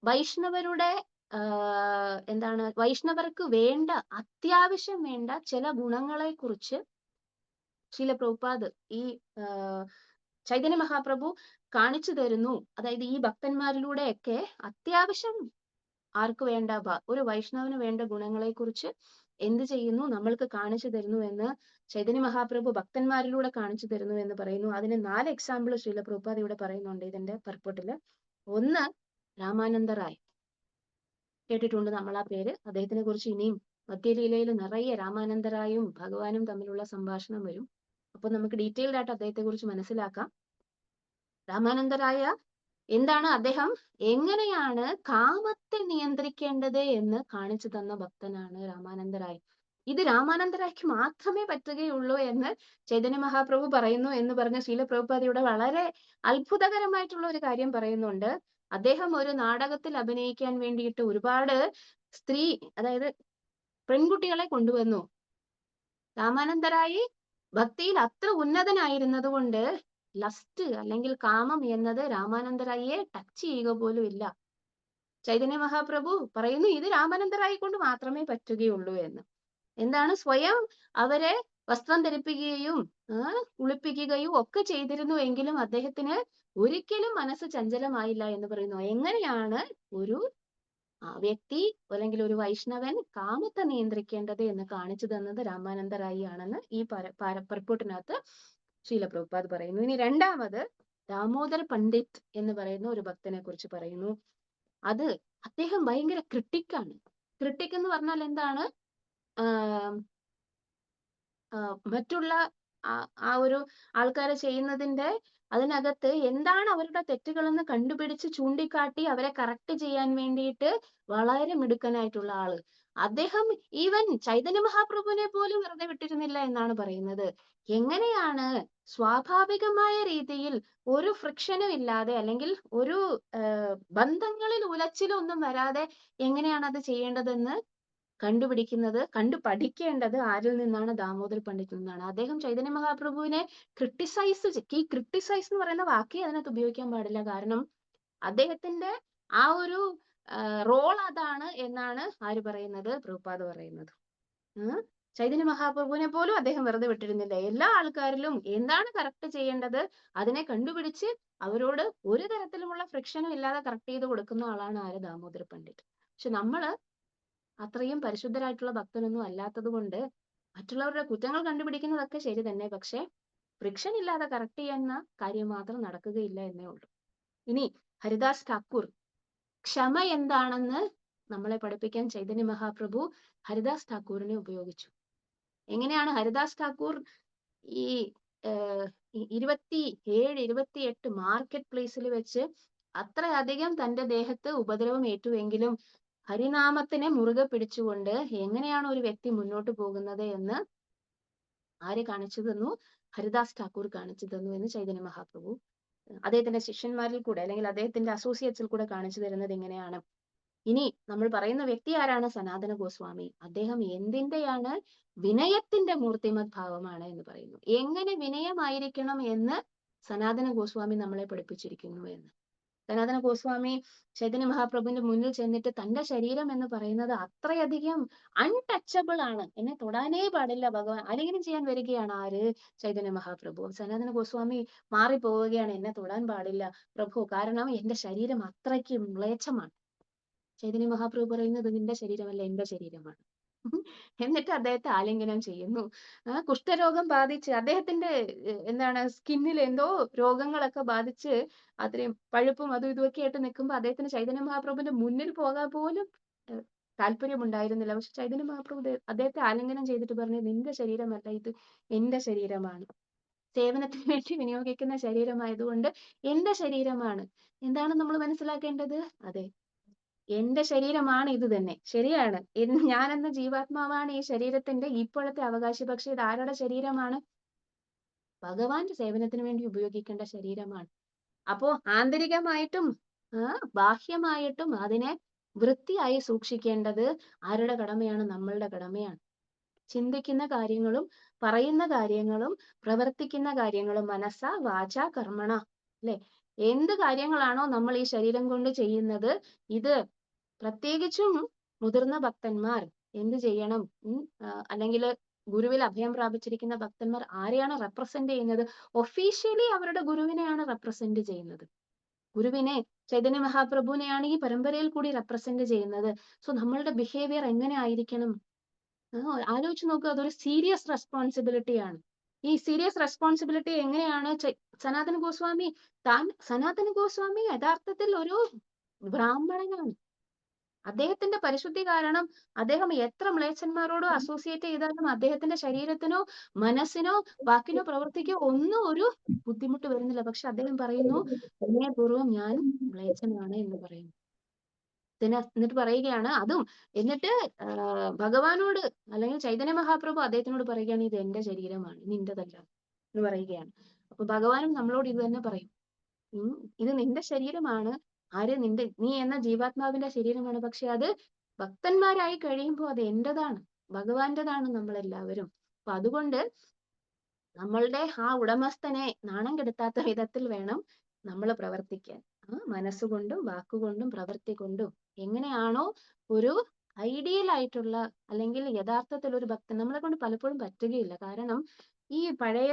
വൈഷ്ണവരുടെ എന്താണ് വൈഷ്ണവർക്ക് വേണ്ട അത്യാവശ്യം വേണ്ട ചില ഗുണങ്ങളെ കുറിച്ച് ശീല പ്രഭുപാദ് ഈ ചൈതന്യ മഹാപ്രഭു കാണിച്ചു തരുന്നു. അതായത് ഈ ഭക്തന്മാരിലൂടെയൊക്കെ അത്യാവശ്യം ആർക്ക് വേണ്ട ഒരു വൈഷ്ണവന് വേണ്ട ഗുണങ്ങളെ കുറിച്ച് എന്ത് ചെയ്യുന്നു, നമ്മൾക്ക് കാണിച്ചു തരുന്നു എന്ന് ചൈതന്യ മഹാപ്രഭു ഭക്തന്മാരിലൂടെ കാണിച്ചു തരുന്നു എന്ന് പറയുന്നു. അതിന് 4 എക്സാമ്പിൾ ശ്രീല പ്രഭുപാദ് ഇവിടെ പറയുന്നുണ്ട് ഇതിന്റെ പർപ്പട്ടില്. ഒന്ന്, രാമാനന്ദ റായ്. കേട്ടിട്ടുണ്ട് നമ്മൾ ആ പേര്. അദ്ദേഹത്തിനെ കുറിച്ച് ഇനിയും മധ്യലീലയിൽ നിറയെ രാമാനന്ദറായും ഭഗവാനും തമ്മിലുള്ള സംഭാഷണം വരും. അപ്പൊ നമുക്ക് ഡീറ്റെയിൽഡ് ആയിട്ട് അദ്ദേഹത്തെ കുറിച്ച് മനസ്സിലാക്കാം. രാമാനന്ദറായ എന്താണ്, അദ്ദേഹം എങ്ങനെയാണ് കാമത്തെ നിയന്ത്രിക്കേണ്ടത് എന്ന് കാണിച്ചു തന്ന ഭക്തനാണ് രാമാനന്ദറായ്. ഇത് രാമാനന്ദറായ്ക്ക് മാത്രമേ പറ്റുകയുള്ളൂ എന്ന് ചൈതന്യ മഹാപ്രഭു പറയുന്നു എന്ന് പറഞ്ഞ ശ്രീല പ്രഭുപാദയുടെ വളരെ അത്ഭുതകരമായിട്ടുള്ള ഒരു കാര്യം പറയുന്നുണ്ട്. അദ്ദേഹം ഒരു നാടകത്തിൽ അഭിനയിക്കാൻ വേണ്ടിയിട്ട് ഒരുപാട് അതായത് പെൺകുട്ടികളെ കൊണ്ടുവന്നു. രാമാനന്ദറായി ഭക്തിയിൽ അത്ര ഉന്നതനായിരുന്നത് കൊണ്ട് ലസ്റ്റ് അല്ലെങ്കിൽ കാമം എന്നത് രാമാനന്ദറായിയെ ടച്ച് ചെയ്യുക പോലും ഇല്ല. ചൈതന്യ മഹാപ്രഭു പറയുന്നു ഇത് രാമാനന്ദറായി കൊണ്ട് മാത്രമേ പറ്റുകയുള്ളൂ എന്ന്. എന്താണ്, സ്വയം അവരെ വസ്ത്രം ധരിപ്പിക്കുകയും കുളിപ്പിക്കുകയും ഒക്കെ ചെയ്തിരുന്നു എങ്കിലും അദ്ദേഹത്തിന് ഒരിക്കലും മനസ്സ് ചഞ്ചലമായില്ല എന്ന് പറയുന്നു. എങ്ങനെയാണ് ഒരു വ്യക്തി അല്ലെങ്കിൽ ഒരു വൈഷ്ണവൻ കാമത്തെ നിയന്ത്രിക്കേണ്ടത് എന്ന് കാണിച്ചു തന്നത് രാമാനന്ദറായി ആണെന്ന് ഈ പർപ്പൂട്ടിനകത്ത് ശ്രീല പ്രഭുപാദ് പറയുന്നു. ഇനി രണ്ടാമത്, ദാമോദർ പണ്ഡിറ്റ് എന്ന് പറയുന്ന ഒരു ഭക്തനെ കുറിച്ച് പറയുന്നു. അദ്ദേഹം ഭയങ്കര ക്രിട്ടിക്കാണ്. ക്രിട്ടിക് എന്ന് പറഞ്ഞാൽ എന്താണ്, മറ്റുള്ള ആ ഒരു ആൾക്കാരെ ചെയ്യുന്നതിന്റെ അതിനകത്ത് എന്താണ് അവരുടെ തെറ്റുകളെന്ന് കണ്ടുപിടിച്ച് ചൂണ്ടിക്കാട്ടി അവരെ കറക്റ്റ് ചെയ്യാൻ വേണ്ടിയിട്ട് വളരെ മിടുക്കനായിട്ടുള്ള ആള്. അദ്ദേഹം ഈവൻ ചൈതന്യ മഹാപ്രഭുവിനെ പോലും വെറുതെ വിട്ടിരുന്നില്ല എന്നാണ് പറയുന്നത്. എങ്ങനെയാണ് സ്വാഭാവികമായ രീതിയിൽ ഒരു ഫ്രിക്ഷനും ഇല്ലാതെ അല്ലെങ്കിൽ ഒരു ബന്ധങ്ങളിൽ ഉലച്ചിലൊന്നും വരാതെ എങ്ങനെയാണ് അത് ചെയ്യേണ്ടതെന്ന് കണ്ടു പഠിക്കേണ്ടത് ആരിൽ നിന്നാണ്, ദാമോദർ പണ്ഡിറ്റിൽ നിന്നാണ്. അദ്ദേഹം ചൈതന്യ മഹാപ്രഭുവിനെ ഈ ക്രിട്ടിസൈസ് എന്ന് പറയുന്ന വാക്കേ അതിനകത്ത് ഉപയോഗിക്കാൻ പാടില്ല. കാരണം അദ്ദേഹത്തിന്റെ ആ ഒരു റോൾ അതാണ് എന്നാണ് ആര് പറയുന്നത്, പ്രഭുപാദ് പറയുന്നത്. ചൈതന്യ മഹാപ്രഭുവിനെ പോലും അദ്ദേഹം വെറുതെ വിട്ടിരുന്നില്ല. എല്ലാ ആൾക്കാരിലും എന്താണ് കറക്റ്റ് ചെയ്യേണ്ടത് അതിനെ കണ്ടുപിടിച്ച് അവരോട് ഒരു തരത്തിലുമുള്ള ഫ്രിക്ഷനും ഇല്ലാതെ കറക്റ്റ് ചെയ്ത് കൊടുക്കുന്ന ആളാണ് ആര്, ദാമോദർ പണ്ഡിറ്റ്. പക്ഷെ നമ്മള് അത്രയും പരിശുദ്ധരായിട്ടുള്ള ഭക്തനൊന്നും അല്ലാത്തത് കൊണ്ട് മറ്റുള്ളവരുടെ കുറ്റങ്ങൾ കണ്ടുപിടിക്കുന്നതൊക്കെ ശരി തന്നെ, പക്ഷെ ഫ്രിക്ഷൻ ഇല്ലാതെ കറക്റ്റ് ചെയ്യുന്ന കാര്യം മാത്രം നടക്കുകയില്ല എന്നേ ഉള്ളൂ. ഇനി ഹരിദാസ് ഠാക്കൂർ, ക്ഷമ എന്താണെന്ന് നമ്മളെ പഠിപ്പിക്കാൻ ചൈതന്യ മഹാപ്രഭു ഹരിദാസ് ഠാക്കൂറിനെ ഉപയോഗിച്ചു. എങ്ങനെയാണ് ഹരിദാസ് ഠാക്കൂർ ഈ 27, 28 മാർക്കറ്റ് പ്ലേസിൽ വെച്ച് അത്രയധികം തന്റെ ദേഹത്ത് ഉപദ്രവം ഏറ്റുവെങ്കിലും ഹരിനാമത്തിനെ മുറുകെ പിടിച്ചുകൊണ്ട് എങ്ങനെയാണ് ഒരു വ്യക്തി മുന്നോട്ട് പോകുന്നത് എന്ന് ആര് കാണിച്ചു തന്നു, ഹരിദാസ് ഠാക്കൂർ കാണിച്ചു തന്നു എന്ന് ചൈതന്യ മഹാപ്രഭു അദ്ദേഹത്തിന്റെ ശിഷ്യന്മാരിൽ കൂടെ അല്ലെങ്കിൽ അദ്ദേഹത്തിന്റെ അസോസിയേറ്റ്സിൽ കൂടെ കാണിച്ചു തരുന്നത് എങ്ങനെയാണ്. ഇനി നമ്മൾ പറയുന്ന വ്യക്തി ആരാണ്, സനാതന ഗോസ്വാമി. അദ്ദേഹം എന്തിന്റെയാണ്, വിനയത്തിന്റെ മൂർത്തിമത് ഭാവമാണ് എന്ന് പറയുന്നു. എങ്ങനെ വിനയമായിരിക്കണം എന്ന് സനാതന ഗോസ്വാമി നമ്മളെ പഠിപ്പിച്ചിരിക്കുന്നു എന്ന്. സനാതന ഗോസ്വാമി ചൈതന്യ മഹാപ്രഭുവിന്റെ മുന്നിൽ ചെന്നിട്ട് തന്റെ ശരീരം എന്ന് പറയുന്നത് അത്രയധികം അൺടച്ചബിൾ ആണ്, എന്നെ തൊടാനേ പാടില്ല ഭഗവാൻ, ആലിംഗനം ചെയ്യാൻ വരികയാണ് ആര്, ചൈതന്യ മഹാപ്രഭു. സനാതന ഗോസ്വാമി മാറിപ്പോവുകയാണ്, എന്നെ തൊടാൻ പാടില്ല പ്രഭു, കാരണം എന്റെ ശരീരം അത്രയ്ക്ക് മ്ലേച്ഛമാണ്. ചൈതന്യ മഹാപ്രഭു പറയുന്നത് നിന്റെ ശരീരമല്ല എന്റെ ശരീരമാണ്. എന്നിട്ട് അദ്ദേഹത്തെ ആലിംഗനം ചെയ്യുന്നു. കുഷ്ഠരോഗം ബാധിച്ച് അദ്ദേഹത്തിന്റെ എന്താണ് സ്കിന്നിൽ എന്തോ രോഗങ്ങളൊക്കെ ബാധിച്ച് അത്രയും പഴുപ്പും അതും ഇതുമൊക്കെ ആയിട്ട് നിൽക്കുമ്പോൾ അദ്ദേഹത്തിന് ചൈതന്യ മഹാപ്രഭുവിന്റെ മുന്നിൽ പോകാൻ പോലും താല്പര്യമുണ്ടായിരുന്നില്ല. പക്ഷെ ചൈതന്യ മഹാപ്രഭു അദ്ദേഹത്തെ ആലിംഗനം ചെയ്തിട്ട് പറഞ്ഞു, നിന്റെ ശരീരമല്ല ഇത് എന്റെ ശരീരമാണ്, സേവനത്തിന് വേണ്ടി വിനിയോഗിക്കുന്ന ശരീരമായതുകൊണ്ട് എന്റെ ശരീരമാണ്. എന്താണ് നമ്മൾ മനസ്സിലാക്കേണ്ടത്? അതെ, എന്റെ ശരീരമാണ് ഇത് തന്നെ, ശരിയാണ്. ഞാനെന്ന ജീവാത്മാവാണ് ഈ ശരീരത്തിന്റെ ഇപ്പോഴത്തെ അവകാശി. പക്ഷെ ഇത് ആരുടെ ശരീരമാണ്? ഭഗവാന്റെ സേവനത്തിന് വേണ്ടി ഉപയോഗിക്കേണ്ട ശരീരമാണ്. അപ്പോ ആന്തരികമായിട്ടും ബാഹ്യമായിട്ടും അതിനെ വൃത്തിയായി സൂക്ഷിക്കേണ്ടത് ആരുടെ കടമയാണ്? നമ്മളുടെ കടമയാണ്. ചിന്തിക്കുന്ന കാര്യങ്ങളും പറയുന്ന കാര്യങ്ങളും പ്രവർത്തിക്കുന്ന കാര്യങ്ങളും മനസ്സ വാച കർമ്മണ, അല്ലെ? എന്ത് കാര്യങ്ങളാണോ നമ്മൾ ഈ ശരീരം കൊണ്ട് ചെയ്യുന്നത്, ഇത് പ്രത്യേകിച്ചും മുതിർന്ന ഭക്തന്മാർ എന്ത് ചെയ്യണം? അല്ലെങ്കിൽ ഗുരുവിൽ അഭയം പ്രാപിച്ചിരിക്കുന്ന ഭക്തന്മാർ ആരെയാണ് റെപ്രസെന്റ് ചെയ്യുന്നത്? ഒഫീഷ്യലി അവരുടെ ഗുരുവിനെയാണ് റെപ്രസെന്റ് ചെയ്യുന്നത്. ഗുരുവിനെ, ചൈതന്യ മഹാപ്രഭുവിനെയാണ് ഈ പരമ്പരയിൽ കൂടി റെപ്രസെന്റ് ചെയ്യുന്നത്. സോ നമ്മളുടെ ബിഹേവിയർ എങ്ങനെ ആയിരിക്കണം? ആലോചിച്ച് നോക്കുക, അതൊരു സീരിയസ് റെസ്പോൺസിബിലിറ്റിയാണ്. ഈ സീരിയസ് റെസ്പോൺസിബിലിറ്റി എങ്ങനെയാണ് സനാതന ഗോസ്വാമി യഥാർത്ഥത്തിൽ ഒരു ബ്രാഹ്മണനാണ്. അദ്ദേഹത്തിന്റെ പരിശുദ്ധി കാരണം അദ്ദേഹം എത്ര മ്ലേച്ഛന്മാരോടോ അസോസിയേറ്റ് ചെയ്താലും അദ്ദേഹത്തിന്റെ ശരീരത്തിനോ മനസ്സിനോ വാക്കിനോ പ്രവർത്തിക്കോ ഒന്നും ഒരു ബുദ്ധിമുട്ട് വരുന്നില്ല. പക്ഷെ അദ്ദേഹം പറയുന്നു, വിനയപൂർവ്വം ഞാൻ മ്ലേച്ഛനാണ് എന്ന് പറയുന്നു. എന്നിട്ട് പറയുകയാണ്, അതും എന്നിട്ട് ഭഗവാനോട് അല്ലെങ്കിൽ ചൈതന്യ മഹാപ്രഭു അദ്ദേഹത്തിനോട് പറയുകയാണ്, ഇത് എന്റെ ശരീരമാണ്, നിന്റെതല്ല എന്ന് പറയുകയാണ്. അപ്പൊ ഭഗവാനും നമ്മളോട് ഇത് തന്നെ പറയും, ഇത് നിന്റെ ശരീരമാണ്, നീ എന്ന ജീവാത്മാവിന്റെ ശരീരമാണ്. പക്ഷെ അത് ഭക്തന്മാരായി കഴിയുമ്പോൾ അത് എന്റേതാണ്, ഭഗവാന്റേതാണ് നമ്മളെല്ലാവരും. അപ്പൊ അതുകൊണ്ട് നമ്മളുടെ ആ ഉടമസ്ഥനെ നാണം കെടുത്താത്ത വിധത്തിൽ വേണം നമ്മൾ പ്രവർത്തിക്കാൻ. മനസ്സുകൊണ്ടും വാക്കുകൊണ്ടും പ്രവൃത്തി കൊണ്ടും എങ്ങനെയാണോ ഒരു ഐഡിയൽ ആയിട്ടുള്ള അല്ലെങ്കിൽ യഥാർത്ഥത്തിൽ ഒരു ഭക്തൻ, നമ്മളെ കൊണ്ട് പലപ്പോഴും പറ്റുകയില്ല. കാരണം ഈ പഴയ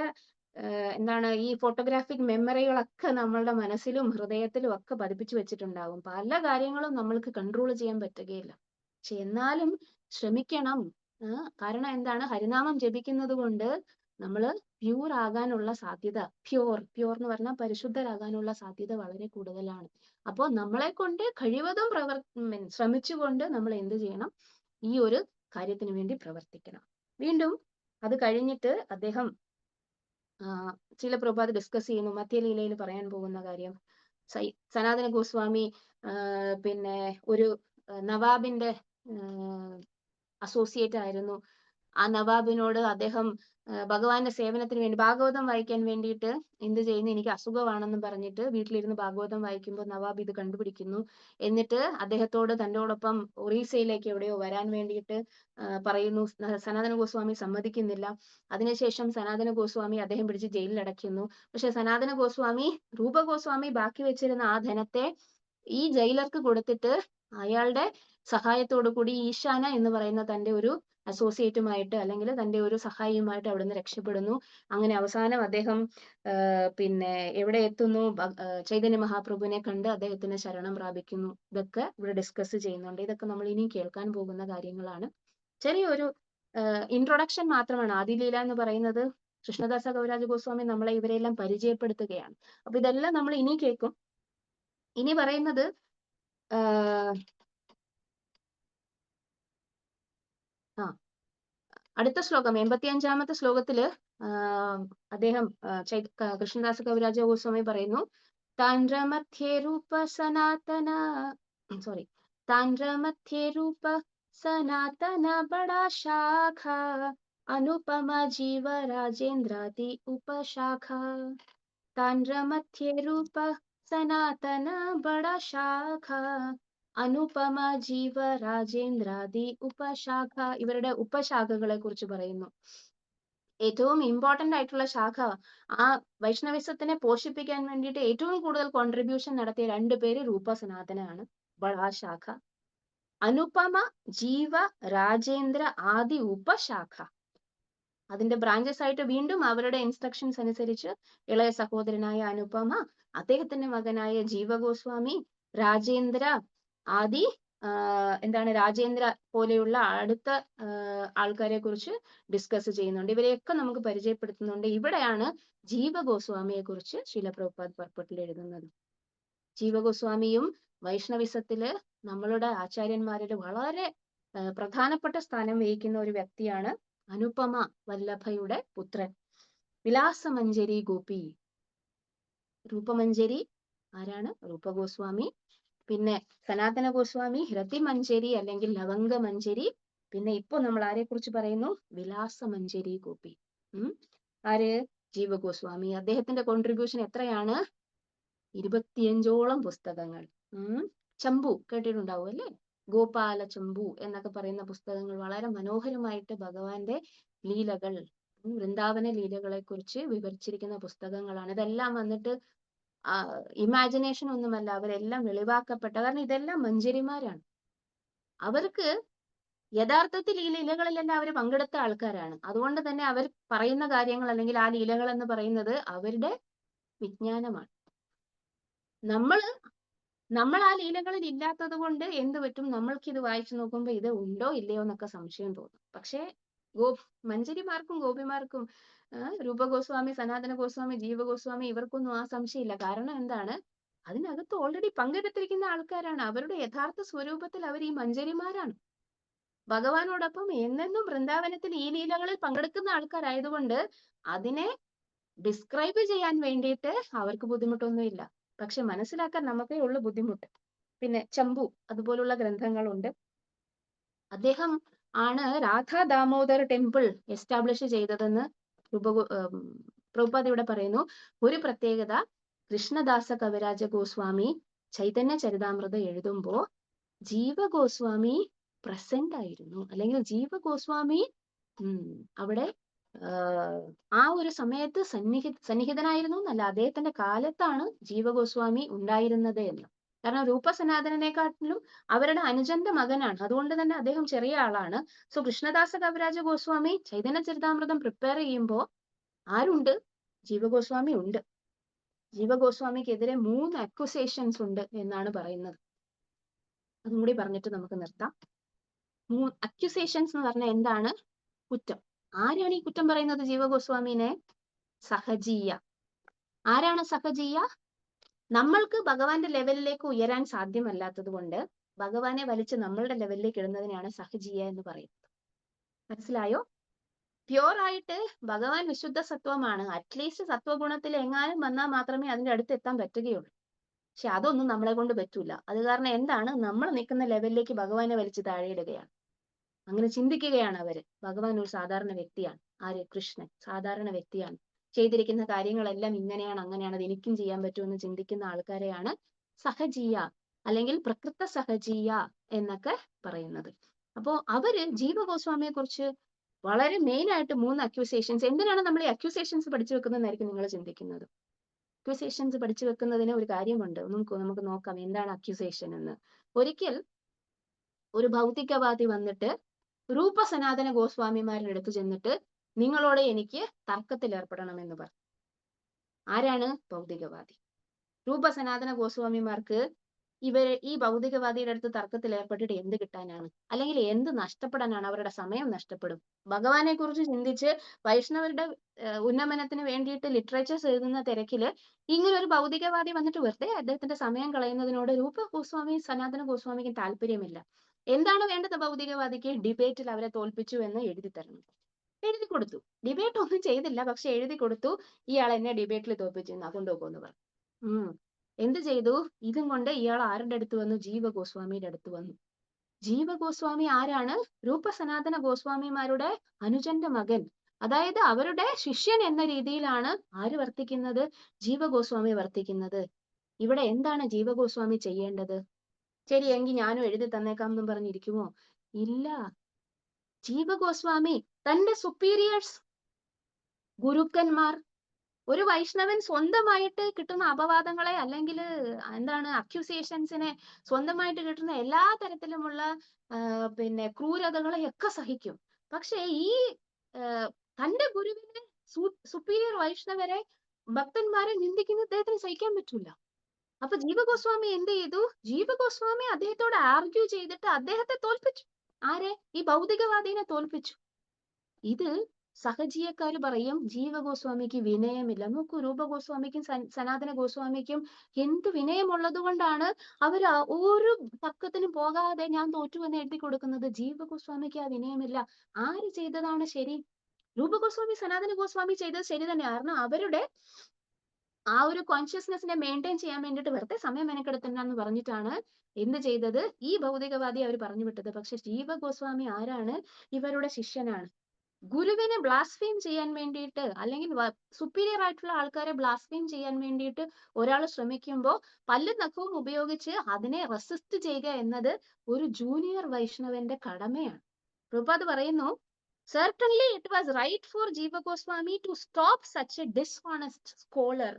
എന്താണ് ഈ ഫോട്ടോഗ്രാഫിക് മെമ്മറികളൊക്കെ നമ്മളുടെ മനസ്സിലും ഹൃദയത്തിലും ഒക്കെ പതിപ്പിച്ചു വെച്ചിട്ടുണ്ടാകും. പല കാര്യങ്ങളും നമ്മൾക്ക് കൺട്രോൾ ചെയ്യാൻ പറ്റുകയില്ല. പക്ഷെ എന്നാലും ശ്രമിക്കണം. കാരണം എന്താണ്, ഹരിനാമം ജപിക്കുന്നത് കൊണ്ട് നമ്മള് പ്യൂർ ആകാനുള്ള സാധ്യത, പ്യൂർ എന്ന് പറഞ്ഞാൽ പരിശുദ്ധരാകാനുള്ള സാധ്യത വളരെ കൂടുതലാണ്. അപ്പോൾ നമ്മളെ കൊണ്ട് കഴിവതും ശ്രമിച്ചുകൊണ്ട് നമ്മൾ എന്ത് ചെയ്യണം? ഈ ഒരു കാര്യത്തിന് വേണ്ടി പ്രവർത്തിക്കണം. വീണ്ടും അത് കഴിഞ്ഞിട്ട് അദ്ദേഹം ശീല പ്രഭുപാദ് ഡിസ്കസ് ചെയ്യുന്നു മധ്യലീലയിൽ പറയാൻ പോകുന്ന കാര്യം. സനാതന ഗോസ്വാമി പിന്നെ ഒരു നവാബിന്റെ അസോസിയേറ്റ് ആയിരുന്നു. ആ നവാബിനോട് അദ്ദേഹം ഭഗവാന്റെ സേവനത്തിന് വേണ്ടി ഭാഗവതം വായിക്കാൻ വേണ്ടിയിട്ട് എന്ത് ചെയ്യുന്നു, എനിക്ക് അസുഖമാണെന്നും പറഞ്ഞിട്ട് വീട്ടിലിരുന്ന് ഭാഗവതം വായിക്കുമ്പോൾ നവാബ് ഇത് കണ്ടുപിടിക്കുന്നു. എന്നിട്ട് അദ്ദേഹത്തോട് തന്നോടൊപ്പം ഒറീസയിലേക്ക് എവിടെയോ വരാൻ വേണ്ടിയിട്ട് പറയുന്നു. സനാതന ഗോസ്വാമി സമ്മതിക്കുന്നില്ല. അതിനുശേഷം സനാതന ഗോസ്വാമി അദ്ദേഹം പിടിച്ച് ജയിലിൽ അടയ്ക്കുന്നു. പക്ഷെ സനാതന ഗോസ്വാമി രൂപ ഗോസ്വാമി ബാക്കി വെച്ചിരുന്ന ആ ധനത്തെ ഈ ജയിലർക്ക് കൊടുത്തിട്ട് അയാളുടെ സഹായത്തോടു കൂടി ഈശാന എന്ന് പറയുന്ന തന്റെ ഒരു അസോസിയേറ്റുമായിട്ട് അല്ലെങ്കിൽ തന്റെ ഒരു സഹായിയുമായിട്ട് അവിടുന്ന് രക്ഷപ്പെടുന്നു. അങ്ങനെ അവസാനം അദ്ദേഹം പിന്നെ എവിടെ എത്തുന്നു? ചൈതന്യ മഹാപ്രഭുവിനെ കണ്ട് അദ്ദേഹത്തിന് ശരണം പ്രാപിക്കുന്നു. ഇതൊക്കെ ഇവിടെ ഡിസ്കസ് ചെയ്യുന്നുണ്ട്. ഇതൊക്കെ നമ്മൾ ഇനിയും കേൾക്കാൻ പോകുന്ന കാര്യങ്ങളാണ്. ചെറിയൊരു ഇൻട്രൊഡക്ഷൻ മാത്രമാണ്. ആദിലീല എന്ന് പറയുന്നത് കൃഷ്ണദാസ കവിരാജ ഗോസ്വാമി നമ്മളെ ഇവരെല്ലാം പരിചയപ്പെടുത്തുകയാണ്. അപ്പൊ ഇതെല്ലാം നമ്മൾ ഇനി കേൾക്കും. ഇനി പറയുന്നത് അടുത്ത ശ്ലോകം 85-ാമത്തെ ശ്ലോകത്തില് അദ്ദേഹം കൃഷ്ണദാസ കവിരാജ ഗോസ്വാമി പറയുന്നു, താണ്ഡ്രമധ്യേ രൂപ സനാതന ബടാ ശാഖ അനുപമ ജീവ രാജേന്ദ്രാതി ഉപശാഖ. താണ്ഡ്രമധ്യേ രൂപ സനാതന ബടാ ശാഖ അനുപമ ജീവ രാജേന്ദ്രാദി ഉപശാഖ. ഇവരുടെ ഉപശാഖകളെ കുറിച്ച് പറയുന്നു. ഏറ്റവും ഇമ്പോർട്ടന്റ് ആയിട്ടുള്ള ശാഖ, ആ വൈഷ്ണവിസത്തിനെ പോഷിപ്പിക്കാൻ വേണ്ടിയിട്ട് ഏറ്റവും കൂടുതൽ കോൺട്രിബ്യൂഷൻ നടത്തിയ 2 പേര് രൂപ സനാതനാണ്. ബടാ ശാഖ, അനുപമ ജീവ രാജേന്ദ്ര ആദി ഉപശാഖ. അതിന്റെ ബ്രാഞ്ചസ് ആയിട്ട് വീണ്ടും അവരുടെ ഇൻസ്ട്രക്ഷൻസ് അനുസരിച്ച് ഇളയ സഹോദരനായ അനുപമ, അദ്ദേഹത്തിന്റെ മകനായ ജീവ ഗോസ്വാമി, രാജേന്ദ്ര ആദി രാജേന്ദ്ര പോലെയുള്ള അടുത്ത ആൾക്കാരെ കുറിച്ച് ഡിസ്കസ് ചെയ്യുന്നുണ്ട്. ഇവരെയൊക്കെ നമുക്ക് പരിചയപ്പെടുത്തുന്നുണ്ട്. ഇവിടെയാണ് ജീവ ഗോസ്വാമിയെ കുറിച്ച് ശീല പ്രഭുപാദ് പർപ്പട്ടിൽ എഴുതുന്നത്. ജീവ ഗോസ്വാമിയും വൈഷ്ണവിസത്തില് നമ്മളുടെ ആചാര്യന്മാരുടെ വളരെ പ്രധാനപ്പെട്ട സ്ഥാനം വഹിക്കുന്ന ഒരു വ്യക്തിയാണ്. അനുപമ വല്ലഭയുടെ പുത്രൻ വിലാസമഞ്ജരി ഗോപി. രൂപമഞ്ജരി ആരാണ്? രൂപ ഗോസ്വാമി. പിന്നെ സനാതന ഗോസ്വാമി ഹൃതിമഞ്ജരി അല്ലെങ്കിൽ ലവംഗമഞ്ജരി. പിന്നെ ഇപ്പൊ നമ്മൾ ആരെ കുറിച്ച് പറയുന്നു? വിലാസമഞ്ജരി ഗോപി. ആര്? ജീവ ഗോസ്വാമി. അദ്ദേഹത്തിന്റെ കോൺട്രിബ്യൂഷൻ എത്രയാണ്? 25ഓളം പുസ്തകങ്ങൾ. ചമ്പു കേട്ടിട്ടുണ്ടാവും അല്ലേ? ഗോപാല ചമ്പു എന്നൊക്കെ പറയുന്ന പുസ്തകങ്ങൾ വളരെ മനോഹരമായിട്ട് ഭഗവാന്റെ ലീലകൾ, വൃന്ദാവന ലീലകളെ കുറിച്ച് വിവരിച്ചിരിക്കുന്ന പുസ്തകങ്ങളാണ്. ഇതെല്ലാം വന്നിട്ട് ഇമാജിനേഷൻ ഒന്നുമല്ല, അവരെല്ലാം വെളിവാക്കപ്പെട്ട, കാരണം ഇതെല്ലാം മഞ്ജരിമാരാണ്. അവർക്ക് യഥാർത്ഥത്തിൽ ഈ ലീലകളിലെല്ലാം അവർ പങ്കെടുത്ത ആൾക്കാരാണ്. അതുകൊണ്ട് തന്നെ അവർ പറയുന്ന കാര്യങ്ങൾ അല്ലെങ്കിൽ ആ ലീലകൾ എന്ന് പറയുന്നത് അവരുടെ വിജ്ഞാനമാണ്. നമ്മൾ നമ്മൾ ആ ലീലകളിൽ ഇല്ലാത്തത് കൊണ്ട് എന്ത് പറ്റും, നമ്മൾക്ക് ഇത് വായിച്ചു നോക്കുമ്പോൾ ഇത് ഉണ്ടോ ഇല്ലയോ എന്നൊക്കെ സംശയം തോന്നും. പക്ഷേ മഞ്ചരിമാർക്കും ഗോപിമാർക്കും രൂപഗോസ്വാമി, സനാതന ഗോസ്വാമി, ജീവഗോസ്വാമി ഇവർക്കൊന്നും ആ സംശയമില്ല. കാരണം എന്താണ്, അതിനകത്ത് ഓൾറെഡി പങ്കെടുത്തിരിക്കുന്ന ആൾക്കാരാണ്. അവരുടെ യഥാർത്ഥ സ്വരൂപത്തിൽ അവർ ഈ മഞ്ചരിമാരാണ്. ഭഗവാനോടൊപ്പം എന്നെന്നും വൃന്ദാവനത്തിൽ ഈ ലീലകളിൽ പങ്കെടുക്കുന്ന ആൾക്കാരായതുകൊണ്ട് അതിനെ ഡിസ്ക്രൈബ് ചെയ്യാൻ വേണ്ടിയിട്ട് അവർക്ക് ബുദ്ധിമുട്ടൊന്നുമില്ല. പക്ഷെ മനസ്സിലാക്കാൻ നമുക്കേ ഉള്ളു ബുദ്ധിമുട്ട്. പിന്നെ ചമ്പു അതുപോലുള്ള ഗ്രന്ഥങ്ങളുണ്ട്. അദ്ദേഹം ആണ് രാധാ ദാമോദർ ടെമ്പിൾ എസ്റ്റാബ്ലിഷ് ചെയ്തതെന്ന് പ്രഭുപാദ ഇവിടെ പറയുന്നു. ഒരു പ്രത്യേകത, കൃഷ്ണദാസ കവിരാജ ഗോസ്വാമി ചൈതന്യ ചരിതാമൃത എഴുതുമ്പോ ജീവഗോസ്വാമി പ്രസന്റ് ആയിരുന്നു, അല്ലെങ്കിൽ ജീവഗോസ്വാമി അവിടെ ആ ഒരു സമയത്ത് സന്നിഹിതനായിരുന്നു എന്നല്ല, അദ്ദേഹത്തിന്റെ കാലത്താണ് ജീവഗോസ്വാമി ഉണ്ടായിരുന്നത് എന്ന്. കാരണം രൂപസനാതനെക്കാട്ടിലും അവരുടെ അനുജന്റെ മകനാണ്. അതുകൊണ്ട് തന്നെ അദ്ദേഹം ചെറിയ ആളാണ്. സോ കൃഷ്ണദാസ കവിരാജ ഗോസ്വാമി ചൈതന്യ ചരിതാമൃതം പ്രിപ്പയർ ചെയ്യുമ്പോൾ ആരുണ്ട്? ജീവഗോസ്വാമി ഉണ്ട്. ജീവഗോസ്വാമിക്കെതിരെ 3 അക്യൂസേഷൻസ് ഉണ്ട് എന്നാണ് പറയുന്നത്. അതും കൂടി പറഞ്ഞിട്ട് നമുക്ക് നിർത്താം. അക്യൂസേഷൻസ് എന്ന് പറഞ്ഞാൽ എന്താണ്? കുറ്റം. ആരാണ് ഈ കുറ്റം പറയുന്നത് ജീവഗോസ്വാമിനെ? സഹജീയ. ആരാണ് സഹജീയ? നമ്മൾക്ക് ഭഗവാന്റെ ലെവലിലേക്ക് ഉയരാൻ സാധ്യമല്ലാത്തത് കൊണ്ട് ഭഗവാനെ വലിച്ച് നമ്മളുടെ ലെവലിലേക്ക് ഇടുന്നതിനാണ് സഹജീയ എന്ന് പറയുന്നത്. മനസ്സിലായോ? പ്യോർ ആയിട്ട് ഭഗവാൻ വിശുദ്ധ സത്വമാണ്. അറ്റ്ലീസ്റ്റ് സത്വഗുണത്തിൽ എങ്ങാനും വന്നാൽ മാത്രമേ അതിന്റെ അടുത്ത് എത്താൻ പറ്റുകയുള്ളൂ. പക്ഷെ അതൊന്നും നമ്മളെ കൊണ്ട് പറ്റൂല. അത് കാരണം എന്താണ്, നമ്മൾ നിൽക്കുന്ന ലെവലിലേക്ക് ഭഗവാനെ വലിച്ച് താഴെയിടുകയാണ്. അങ്ങനെ ചിന്തിക്കുകയാണ് അവര്. ഭഗവാൻ ഒരു സാധാരണ വ്യക്തിയാണ്. ആര്? കൃഷ്ണൻ സാധാരണ വ്യക്തിയാണ്. ചെയ്തിരിക്കുന്ന കാര്യങ്ങളെല്ലാം ഇങ്ങനെയാണ് അങ്ങനെയാണ്, അത് എനിക്കും ചെയ്യാൻ പറ്റുമെന്ന് ചിന്തിക്കുന്ന ആൾക്കാരെയാണ് സഹജീയ അല്ലെങ്കിൽ പ്രകൃത സഹജീയ എന്നൊക്കെ പറയുന്നത്. അപ്പോ അവര് ജീവഗോസ്വാമിയെ കുറിച്ച് വളരെ മെയിൻ ആയിട്ട് 3 അക്യൂസേഷൻസ്. എന്തിനാണ് നമ്മൾ ഈ അക്യൂസേഷൻസ് പഠിച്ചു വെക്കുന്നതെന്നായിരിക്കും നിങ്ങൾ ചിന്തിക്കുന്നത്. അക്യൂസേഷൻസ് പഠിച്ചു വെക്കുന്നതിന് ഒരു കാര്യമുണ്ട്. നമുക്ക് നോക്കാം എന്താണ് അക്യൂസേഷൻ എന്ന്. ഒരിക്കൽ ഒരു ഭൗതികവാദി വന്നിട്ട് രൂപസനാതന ഗോസ്വാമിമാരുടെ അടുത്ത് ചെന്നിട്ട് നിങ്ങളോട് എനിക്ക് തർക്കത്തിൽ ഏർപ്പെടണമെന്ന് പറഞ്ഞു. ആരാണ്? ഭൗതികവാദി. രൂപസനാതന ഗോസ്വാമിമാർക്ക് ഈ ഭൗതികവാദിയുടെ അടുത്ത് തർക്കത്തിൽ ഏർപ്പെട്ടിട്ട് എന്ത് കിട്ടാനാണ്? അല്ലെങ്കിൽ എന്ത് നഷ്ടപ്പെടാനാണ്? അവരുടെ സമയം നഷ്ടപ്പെടും. ഭഗവാനെ കുറിച്ച് ചിന്തിച്ച് വൈഷ്ണവരുടെ ഉന്നമനത്തിന് വേണ്ടിയിട്ട് ലിറ്ററേച്ചേഴ്സ് എഴുതുന്ന തിരക്കില് ഇങ്ങനെ ഒരു ഭൗതികവാദി വന്നിട്ട് വെറുതെ അദ്ദേഹത്തിന്റെ സമയം കളയുന്നതിനോട് രൂപ ഗോസ്വാമി, സനാതന ഗോസ്വാമിക്ക് താല്പര്യമില്ല. എന്താണ് വേണ്ടത് ഭൗതികവാദിക്ക്? ഡിബേറ്റിൽ അവരെ തോൽപ്പിച്ചു എന്ന് എഴുതി തരണം. എഴുതി കൊടുത്തു. ഡിബേറ്റ് ഒന്നും ചെയ്തില്ല, പക്ഷെ എഴുതി കൊടുത്തു. ഇയാൾ എന്നെ ഡിബേറ്റിൽ തോൽപ്പിച്ചു, കൊണ്ടുപോകുമെന്ന് പറഞ്ഞു. എന്ത് ചെയ്തു? ഇതും കൊണ്ട് ഇയാൾ ആരുടെ അടുത്ത് വന്നു? ജീവഗോസ്വാമിയുടെ അടുത്ത് വന്നു. ജീവഗോസ്വാമി ആരാണ്? രൂപസനാതന ഗോസ്വാമിമാരുടെ അനുജന്റെ മകൻ. അതായത് അവരുടെ ശിഷ്യൻ എന്ന രീതിയിലാണ് ആര് വർത്തിക്കുന്നത്? ജീവഗോസ്വാമി വർത്തിക്കുന്നത്. ഇവിടെ എന്താണ് ജീവഗോസ്വാമി ചെയ്യേണ്ടത്? ശരി, എങ്കിൽ ഞാനും എഴുതി തന്നേക്കാം എന്നും പറഞ്ഞിരിക്കുമോ? ഇല്ല. ജീവഗോസ്വാമി തന്റെ സുപ്പീരിയേഴ്സ്, ഗുരുക്കന്മാർ, ഒരു വൈഷ്ണവൻ സ്വന്തമായിട്ട് കിട്ടുന്ന അപവാദങ്ങളെ അല്ലെങ്കിൽ എന്താണ് അക്യൂസേഷൻസിനെ, സ്വന്തമായിട്ട് കിട്ടുന്ന എല്ലാ തരത്തിലുമുള്ള ക്രൂരതകളെ ഒക്കെ സഹിക്കും. പക്ഷെ ഈ തന്റെ ഗുരുവിനെ, സുപ്പീരിയർ വൈഷ്ണവരെ, ഭക്തന്മാരെ നിന്ദിക്കുന്ന അദ്ദേഹത്തിന് സഹിക്കാൻ പറ്റൂല. അപ്പൊ ജീവഗോസ്വാമി എന്ത് ചെയ്തു? ജീവഗോസ്വാമി അദ്ദേഹത്തോട് ആർഗ്യൂ ചെയ്തിട്ട് അദ്ദേഹത്തെ തോൽപ്പിച്ചു. ആരെ? ഈ ഭൗതികവാദിനെ തോൽപ്പിച്ചു. ഇത് സഹജീയക്കാര് പറയും ജീവഗോസ്വാമിക്ക് വിനയമില്ല. നോക്കൂ, രൂപഗോസ്വാമിക്കും സനാതന ഗോസ്വാമിക്കും എന്ത് വിനയമുള്ളത് കൊണ്ടാണ് അവർ ഒരു തർക്കത്തിനും പോകാതെ ഞാൻ തോറ്റു എന്ന് എഴുതി കൊടുക്കുന്നത്. ജീവഗോസ്വാമിക്ക് ആ വിനയമില്ല. ആര് ചെയ്തതാണ് ശരി? രൂപഗോസ്വാമി, സനാതന ഗോസ്വാമി ചെയ്തത് ശരി തന്നെ. കാരണം അവരുടെ ആ ഒരു കോൺഷ്യസ്നെസ്സിനെ മെയിൻറ്റെയിൻ ചെയ്യാൻ വേണ്ടിയിട്ട് വെറുതെ സമയം മെനക്കെടുത്തണ്ടെന്ന് പറഞ്ഞിട്ടാണ് എന്ത് ചെയ്തത്? ഈ ഭൗതികവാദി അവർ പറഞ്ഞു വിട്ടത്. പക്ഷെ ജീവഗോസ്വാമി ആരാണ്? ഇവരുടെ ശിഷ്യനാണ്. ഗുരുവിനെ ബ്ലാസ്ഫെയിം ചെയ്യാൻ വേണ്ടിയിട്ട് അല്ലെങ്കിൽ സുപ്പീരിയർ ആയിട്ടുള്ള ആൾക്കാരെ ബ്ലാസ്ഫെയിം ചെയ്യാൻ വേണ്ടിയിട്ട് ഒരാൾ ശ്രമിക്കുമ്പോൾ പല്ലും നഖവും ഉപയോഗിച്ച് അതിനെ റെസിസ്റ്റ് ചെയ്യുക എന്നത് ഒരു ജൂനിയർ വൈഷ്ണവന്റെ കടമയാണ്. പ്രഭുപാദ് പറയുന്നു, certainly it was right for Jiva Goswami to stop such a dishonest scholar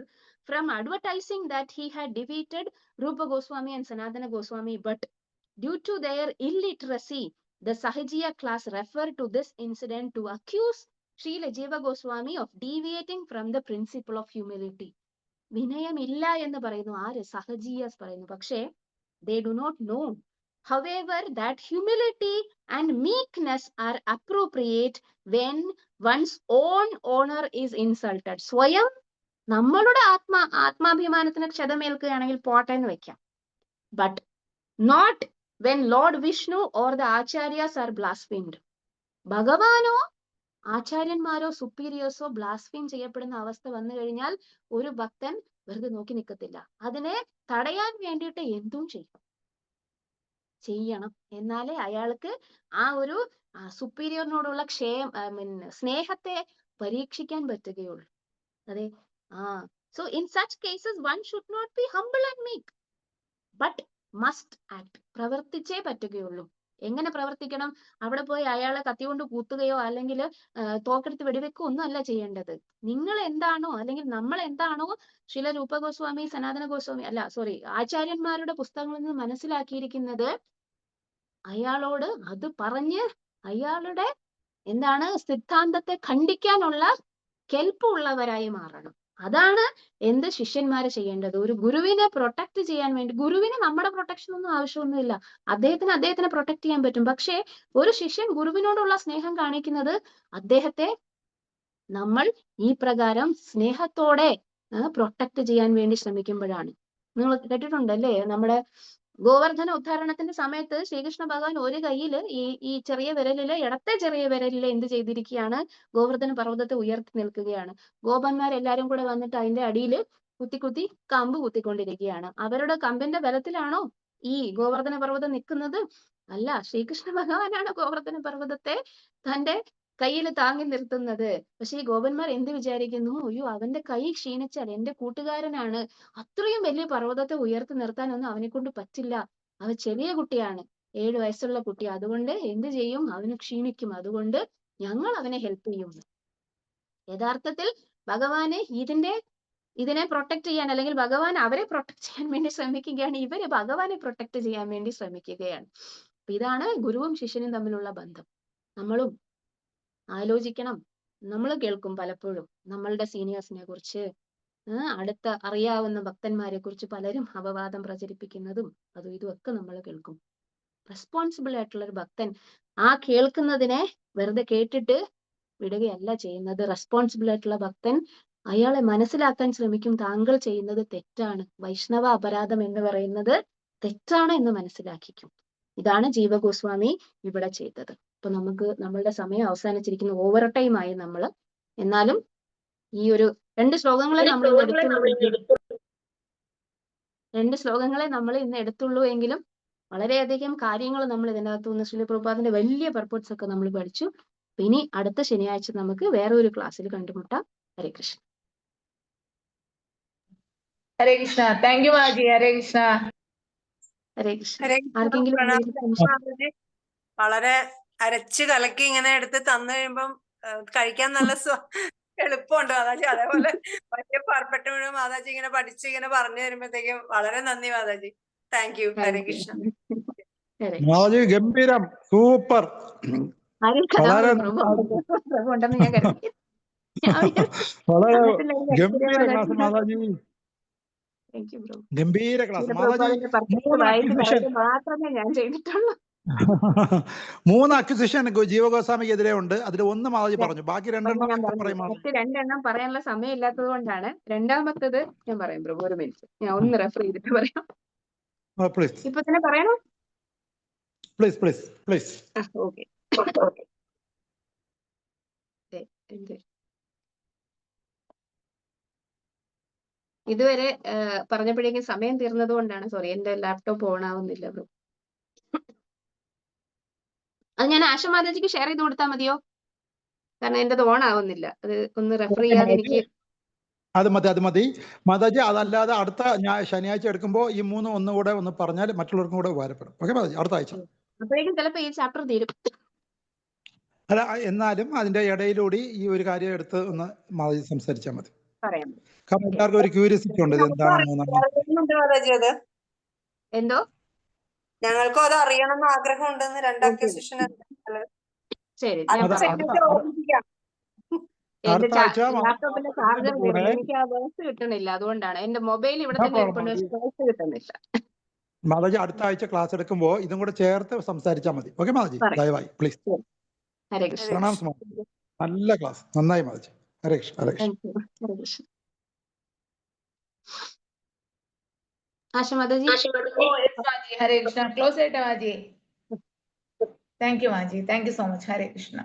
from advertising that he had defeated Rupa Goswami and Sanatana Goswami, but Due to their illiteracy, the Sahajiya class refer to this incident to accuse Srila Jiva Goswami of deviating from the principle of humility. വിനയമില്ല എന്ന് പറയുന്നു ആര്? സഹജിയാസ് പറയുന്നു. പക്ഷേ they do not know, however, that humility and meekness are appropriate when one's own honor is insulted. സ്വയം നമ്മളുടെ ആത്മാഭിമാനത്തിന് ക്ഷതമേൽക്കുകയാണെങ്കിൽ പോട്ടെ എന്ന് വെക്കാം. But not when Lord Vishnu or the Acharyas are blasphemed. ഭഗവാനോ ആചാര്യന്മാരോ സുപ്പീരിയേഴ്സോ ബ്ലാസ്ഫീം ചെയ്യപ്പെടുന്ന അവസ്ഥ വന്നു കഴിഞ്ഞാൽ ഒരു ഭക്തൻ വെറുതെ നോക്കി നിൽക്കത്തില്ല. അതിനെ തടയാൻ വേണ്ടിയിട്ട് എന്തും ചെയ്യണം. എന്നാലേ അയാൾക്ക് ആ ഒരു സുപ്പീരിയറിനോടുള്ള സ്നേഹത്തെ പരീക്ഷിക്കാൻ പറ്റുകയുള്ളൂ. അതെ. So in such cases one should not be humble and meek, but must act. പ്രവർത്തിച്ചേ പറ്റുകയുള്ളൂ. എങ്ങനെ പ്രവർത്തിക്കണം? അവിടെ പോയി അയാളെ കത്തികൊണ്ട് കൂത്തുകയോ അല്ലെങ്കിൽ തോക്കെടുത്ത് വെടിവെക്കുകയോ ഒന്നും അല്ല ചെയ്യേണ്ടത്. നിങ്ങൾ എന്താണോ അല്ലെങ്കിൽ നമ്മൾ എന്താണോ ശ്രീല രൂപ ഗോസ്വാമി, സനാതന ഗോസ്വാമി ആചാര്യന്മാരുടെ പുസ്തകങ്ങളിൽ നിന്ന് മനസ്സിലാക്കിയിരിക്കുന്നത്, അയാളോട് അത് പറഞ്ഞ് അയാളുടെ സിദ്ധാന്തത്തെ ഖണ്ഡിക്കാനുള്ള കെൽപ്പുള്ളവരായി മാറണം. അതാണ് എന്ത് ശിഷ്യന്മാര് ചെയ്യേണ്ടത്. ഒരു ഗുരുവിനെ പ്രൊട്ടക്ട് ചെയ്യാൻ വേണ്ടി, ഗുരുവിന് നമ്മുടെ പ്രൊട്ടക്ഷൻ ഒന്നും ആവശ്യമൊന്നുമില്ല. അദ്ദേഹത്തിന് പ്രൊട്ടക്ട് ചെയ്യാൻ പറ്റും. പക്ഷേ ഒരു ശിഷ്യൻ ഗുരുവിനോടുള്ള സ്നേഹം കാണിക്കുന്നത് അദ്ദേഹത്തെ നമ്മൾ ഈ പ്രകാരം സ്നേഹത്തോടെ പ്രൊട്ടക്ട് ചെയ്യാൻ വേണ്ടി ശ്രമിക്കുമ്പോഴാണ്. നിങ്ങൾ കേട്ടിട്ടുണ്ടല്ലേ, നമ്മുടെ ഗോവർദ്ധന ഉദ്ധാരണത്തിന്റെ സമയത്ത് ശ്രീകൃഷ്ണ ഭഗവാൻ ഒരു കയ്യില് ഈ ചെറിയ വിരലില്, ഇടത്തെ ചെറിയ വിരലില് എന്ത് ചെയ്തിരിക്കുകയാണ്? ഗോവർദ്ധന പർവ്വതത്തെ ഉയർത്തി നിൽക്കുകയാണ്. ഗോപന്മാരെല്ലാരും കൂടെ വന്നിട്ട് അതിന്റെ അടിയില് കുത്തി കമ്പ് കുത്തിക്കൊണ്ടിരിക്കുകയാണ്. അവരുടെ കമ്പിന്റെ ബലത്തിലാണോ ഈ ഗോവർദ്ധന പർവ്വതം നിൽക്കുന്നത്? അല്ല, ശ്രീകൃഷ്ണ ഭഗവാനാണ് ഗോവർദ്ധന പർവ്വതത്തെ തന്റെ കയ്യിൽ താങ്ങി നിർത്തുന്നത്. പക്ഷെ ഈ ഗോപന്മാർ എന്ത് വിചാരിക്കുന്നു? അയ്യോ, അവന്റെ കൈ ക്ഷീണിച്ചാൽ, എന്റെ കൂട്ടുകാരനാണ്, അത്രയും വലിയ പർവ്വതത്തെ ഉയർത്തി നിർത്താനൊന്നും അവനെ കൊണ്ട് പറ്റില്ല, അവൻ ചെറിയ കുട്ടിയാണ്, 7 വയസ്സുള്ള കുട്ടി, അതുകൊണ്ട് എന്ത് ചെയ്യും? അവന് ക്ഷീണിക്കും, അതുകൊണ്ട് ഞങ്ങൾ അവനെ ഹെൽപ്പ് ചെയ്യും. യഥാർത്ഥത്തിൽ ഭഗവാനെ ഇതിനെ പ്രൊട്ടക്ട് ചെയ്യാൻ, അല്ലെങ്കിൽ ഭഗവാൻ അവരെ പ്രൊട്ടക്ട് ചെയ്യാൻ വേണ്ടി ശ്രമിക്കുകയാണ്, ഇവര് ഭഗവാനെ പ്രൊട്ടക്ട് ചെയ്യാൻ വേണ്ടി ശ്രമിക്കുകയാണ്. ഇതാണ് ഗുരുവും ശിഷ്യനും തമ്മിലുള്ള ബന്ധം. നമ്മളും ആലോചിക്കണം. നമ്മൾ കേൾക്കും പലപ്പോഴും നമ്മളുടെ സീനിയേഴ്സിനെ കുറിച്ച്, അടുത്ത അറിയാവുന്ന ഭക്തന്മാരെ കുറിച്ച് പലരും അപവാദം പ്രചരിപ്പിക്കുന്നതും അതും ഇതുമൊക്കെ നമ്മൾ കേൾക്കും. റെസ്പോൺസിബിൾ ആയിട്ടുള്ള ഒരു ഭക്തൻ ആ കേൾക്കുന്നതിനെ വെറുതെ കേട്ടിട്ട് വിടുകയല്ല ചെയ്യുന്നത്. റെസ്പോൺസിബിൾ ആയിട്ടുള്ള ഭക്തൻ അയാളെ മനസ്സിലാക്കാൻ ശ്രമിക്കും, താങ്കൾ ചെയ്യുന്നത് തെറ്റാണ്, വൈഷ്ണവ അപരാധം എന്ന് പറയുന്നത് തെറ്റാണ് എന്ന് മനസ്സിലാക്കിക്കും. ഇതാണ് ജീവഗോസ്വാമി ഇവിടെ ചെയ്തത്. അപ്പൊ നമുക്ക് നമ്മളുടെ സമയം അവസാനിച്ചിരിക്കുന്നു, ഓവർ ടൈം ആയി നമ്മള്. എന്നാലും ഈ ഒരു 2 ശ്ലോകങ്ങളെ നമ്മൾ ഇന്ന് എടുത്തുള്ളൂ എങ്കിലും വളരെയധികം കാര്യങ്ങൾ നമ്മൾ ഇതിനകത്ത് നിന്ന് ശ്രീല പ്രഭുപാദിന്റെ വലിയ പർപ്പസ് ഒക്കെ നമ്മൾ പഠിച്ചു. ഇനി അടുത്ത ശനിയാഴ്ച നമുക്ക് വേറെ ഒരു ക്ലാസ്സിൽ കണ്ടുമുട്ടാം. ഹരേ കൃഷ്ണ. ഹരേ കൃഷ്ണ. താങ്ക് യു മാജി. ഹരേ കൃഷ്ണ. ഹരേ കൃഷ്ണ. ആർക്കെങ്കിലും വളരെ അരച്ച് കലക്കി ഇങ്ങനെ എടുത്ത് തന്നു കഴിയുമ്പം കഴിക്കാൻ നല്ല എളുപ്പമുണ്ട് മാതാജി. അതേപോലെ വലിയ പെർഫെക്റ്റ് മുഴുവൻ മാതാജി ഇങ്ങനെ പഠിച്ച് ഇങ്ങനെ പറഞ്ഞു തരുമ്പോഴത്തേക്കും വളരെ നന്ദി മാതാജി. Thank you. ഹരേ കൃഷ്ണ. മാതാജി ഗംഭീരം, സൂപ്പർ. വളരെ വളരെ ഗംഭീര ക്ലാസ് മാതാജി, ഗംഭീര ക്ലാസ് മാതാജി. 3 അക്വിസിഷൻ ജീവഗോസ്വാമിക്കെതിരെ ഉണ്ട്. അതിൽ 1 മാതാജി പറഞ്ഞു, ബാക്കി 2 പറയാനുള്ള സമയം ഇല്ലാത്തത് കൊണ്ടാണ്. രണ്ടാമത്തത് ഞാൻ പറയാം പ്രഭു, ഒരു മിനിറ്റ്, ഞാൻ ഒന്ന് റെഫർ ചെയ്തിട്ട് പറയാം. ഇപ്പൊ തന്നെ പറയണോ? പ്ലീസ്. ഓക്കെ. ഇതുവരെ പറഞ്ഞപ്പോഴേക്കും സമയം തീർന്നത് കൊണ്ടാണ്, സോറി, എന്റെ ലാപ്ടോപ്പ് ഓൺ ആവുന്നില്ല ബ്രോ. അത് ഞാൻ ആശ മാതാജിക്ക് ഷെയർ ചെയ്ത് കൊടുത്താൽ മതിയോ? കാരണം എന്റെ ഓൺ ആവുന്നില്ല, അത് ഒന്ന് റെഫർ ചെയ്യാതെ എനിക്ക്. അത് മതി മാതാജി. അതല്ലാതെ അടുത്ത ശനിയാഴ്ച എടുക്കുമ്പോൾ ഈ 3 ഒന്നുകൂടെ ഒന്ന് പറഞ്ഞാൽ മറ്റുള്ളവർക്കും കൂടെ ഉപകാരപ്പെടും. ഓക്കെ മാതാജി, അടുത്ത ആഴ്ച. അപ്പോഴേക്കും ചിലപ്പോ ഈ ചാപ്റ്റർ തീരും. അല്ല, എന്നാലും അതിന്റെ ഇടയിലൂടെ ഈ ഒരു കാര്യം എടുത്ത് ഒന്ന് മാതാജി സംസാരിച്ചാൽ മതി. കാരണം എല്ലാവർക്കും ഒരു ക്യൂരിയോസിറ്റി ഉണ്ട്, എന്താണ് 3 എന്തോ ഞങ്ങൾക്കും അത് അറിയണം എന്ന് ആഗ്രഹം ഉണ്ടെന്ന് രണ്ട് അക്യൂസിഷൻ ശരി, ഞാൻ അടുത്ത അത് പറയാം. സെക്കൻഡ് ഓർമ്മിപ്പിക്കാം. എന്റെ അടുത്ത ആഴ്ച ലാപ്ടോപ്പിന്റെ ചാർജർ കൂടെ തീർന്നു. എനിക്ക് ആ വേഴ്സ് കിട്ടണില്ല, അതുകൊണ്ടാണ്. എന്റെ മൊബൈൽ ഇവിടെ തന്നെ ഇരിപ്പുണ്ട്, വേഴ്സ് കിട്ടുന്നില്ല. മാതാജി അടുത്ത ആഴ്ച ക്ലാസ് എടുക്കുമ്പോൾ ഇതും കൂടെ ചേർത്ത് സംസാരിച്ചാൽ മതി. ഓക്കെ മാതാജി, പറയാം. ദയവായി പ്ലീസ്. ഹരേ കൃഷ്ണ. പ്രണാം സുമ. നല്ല ക്ലാസ്, നന്നായി Mataji. Hare Krishna, Hare Krishna. Thank you. Hare Krishna. Asha Mataji. Oh, yes, Maji. Hare Krishna. Close it, Maji. Thank you, Maji. Thank you so much. Hare Krishna.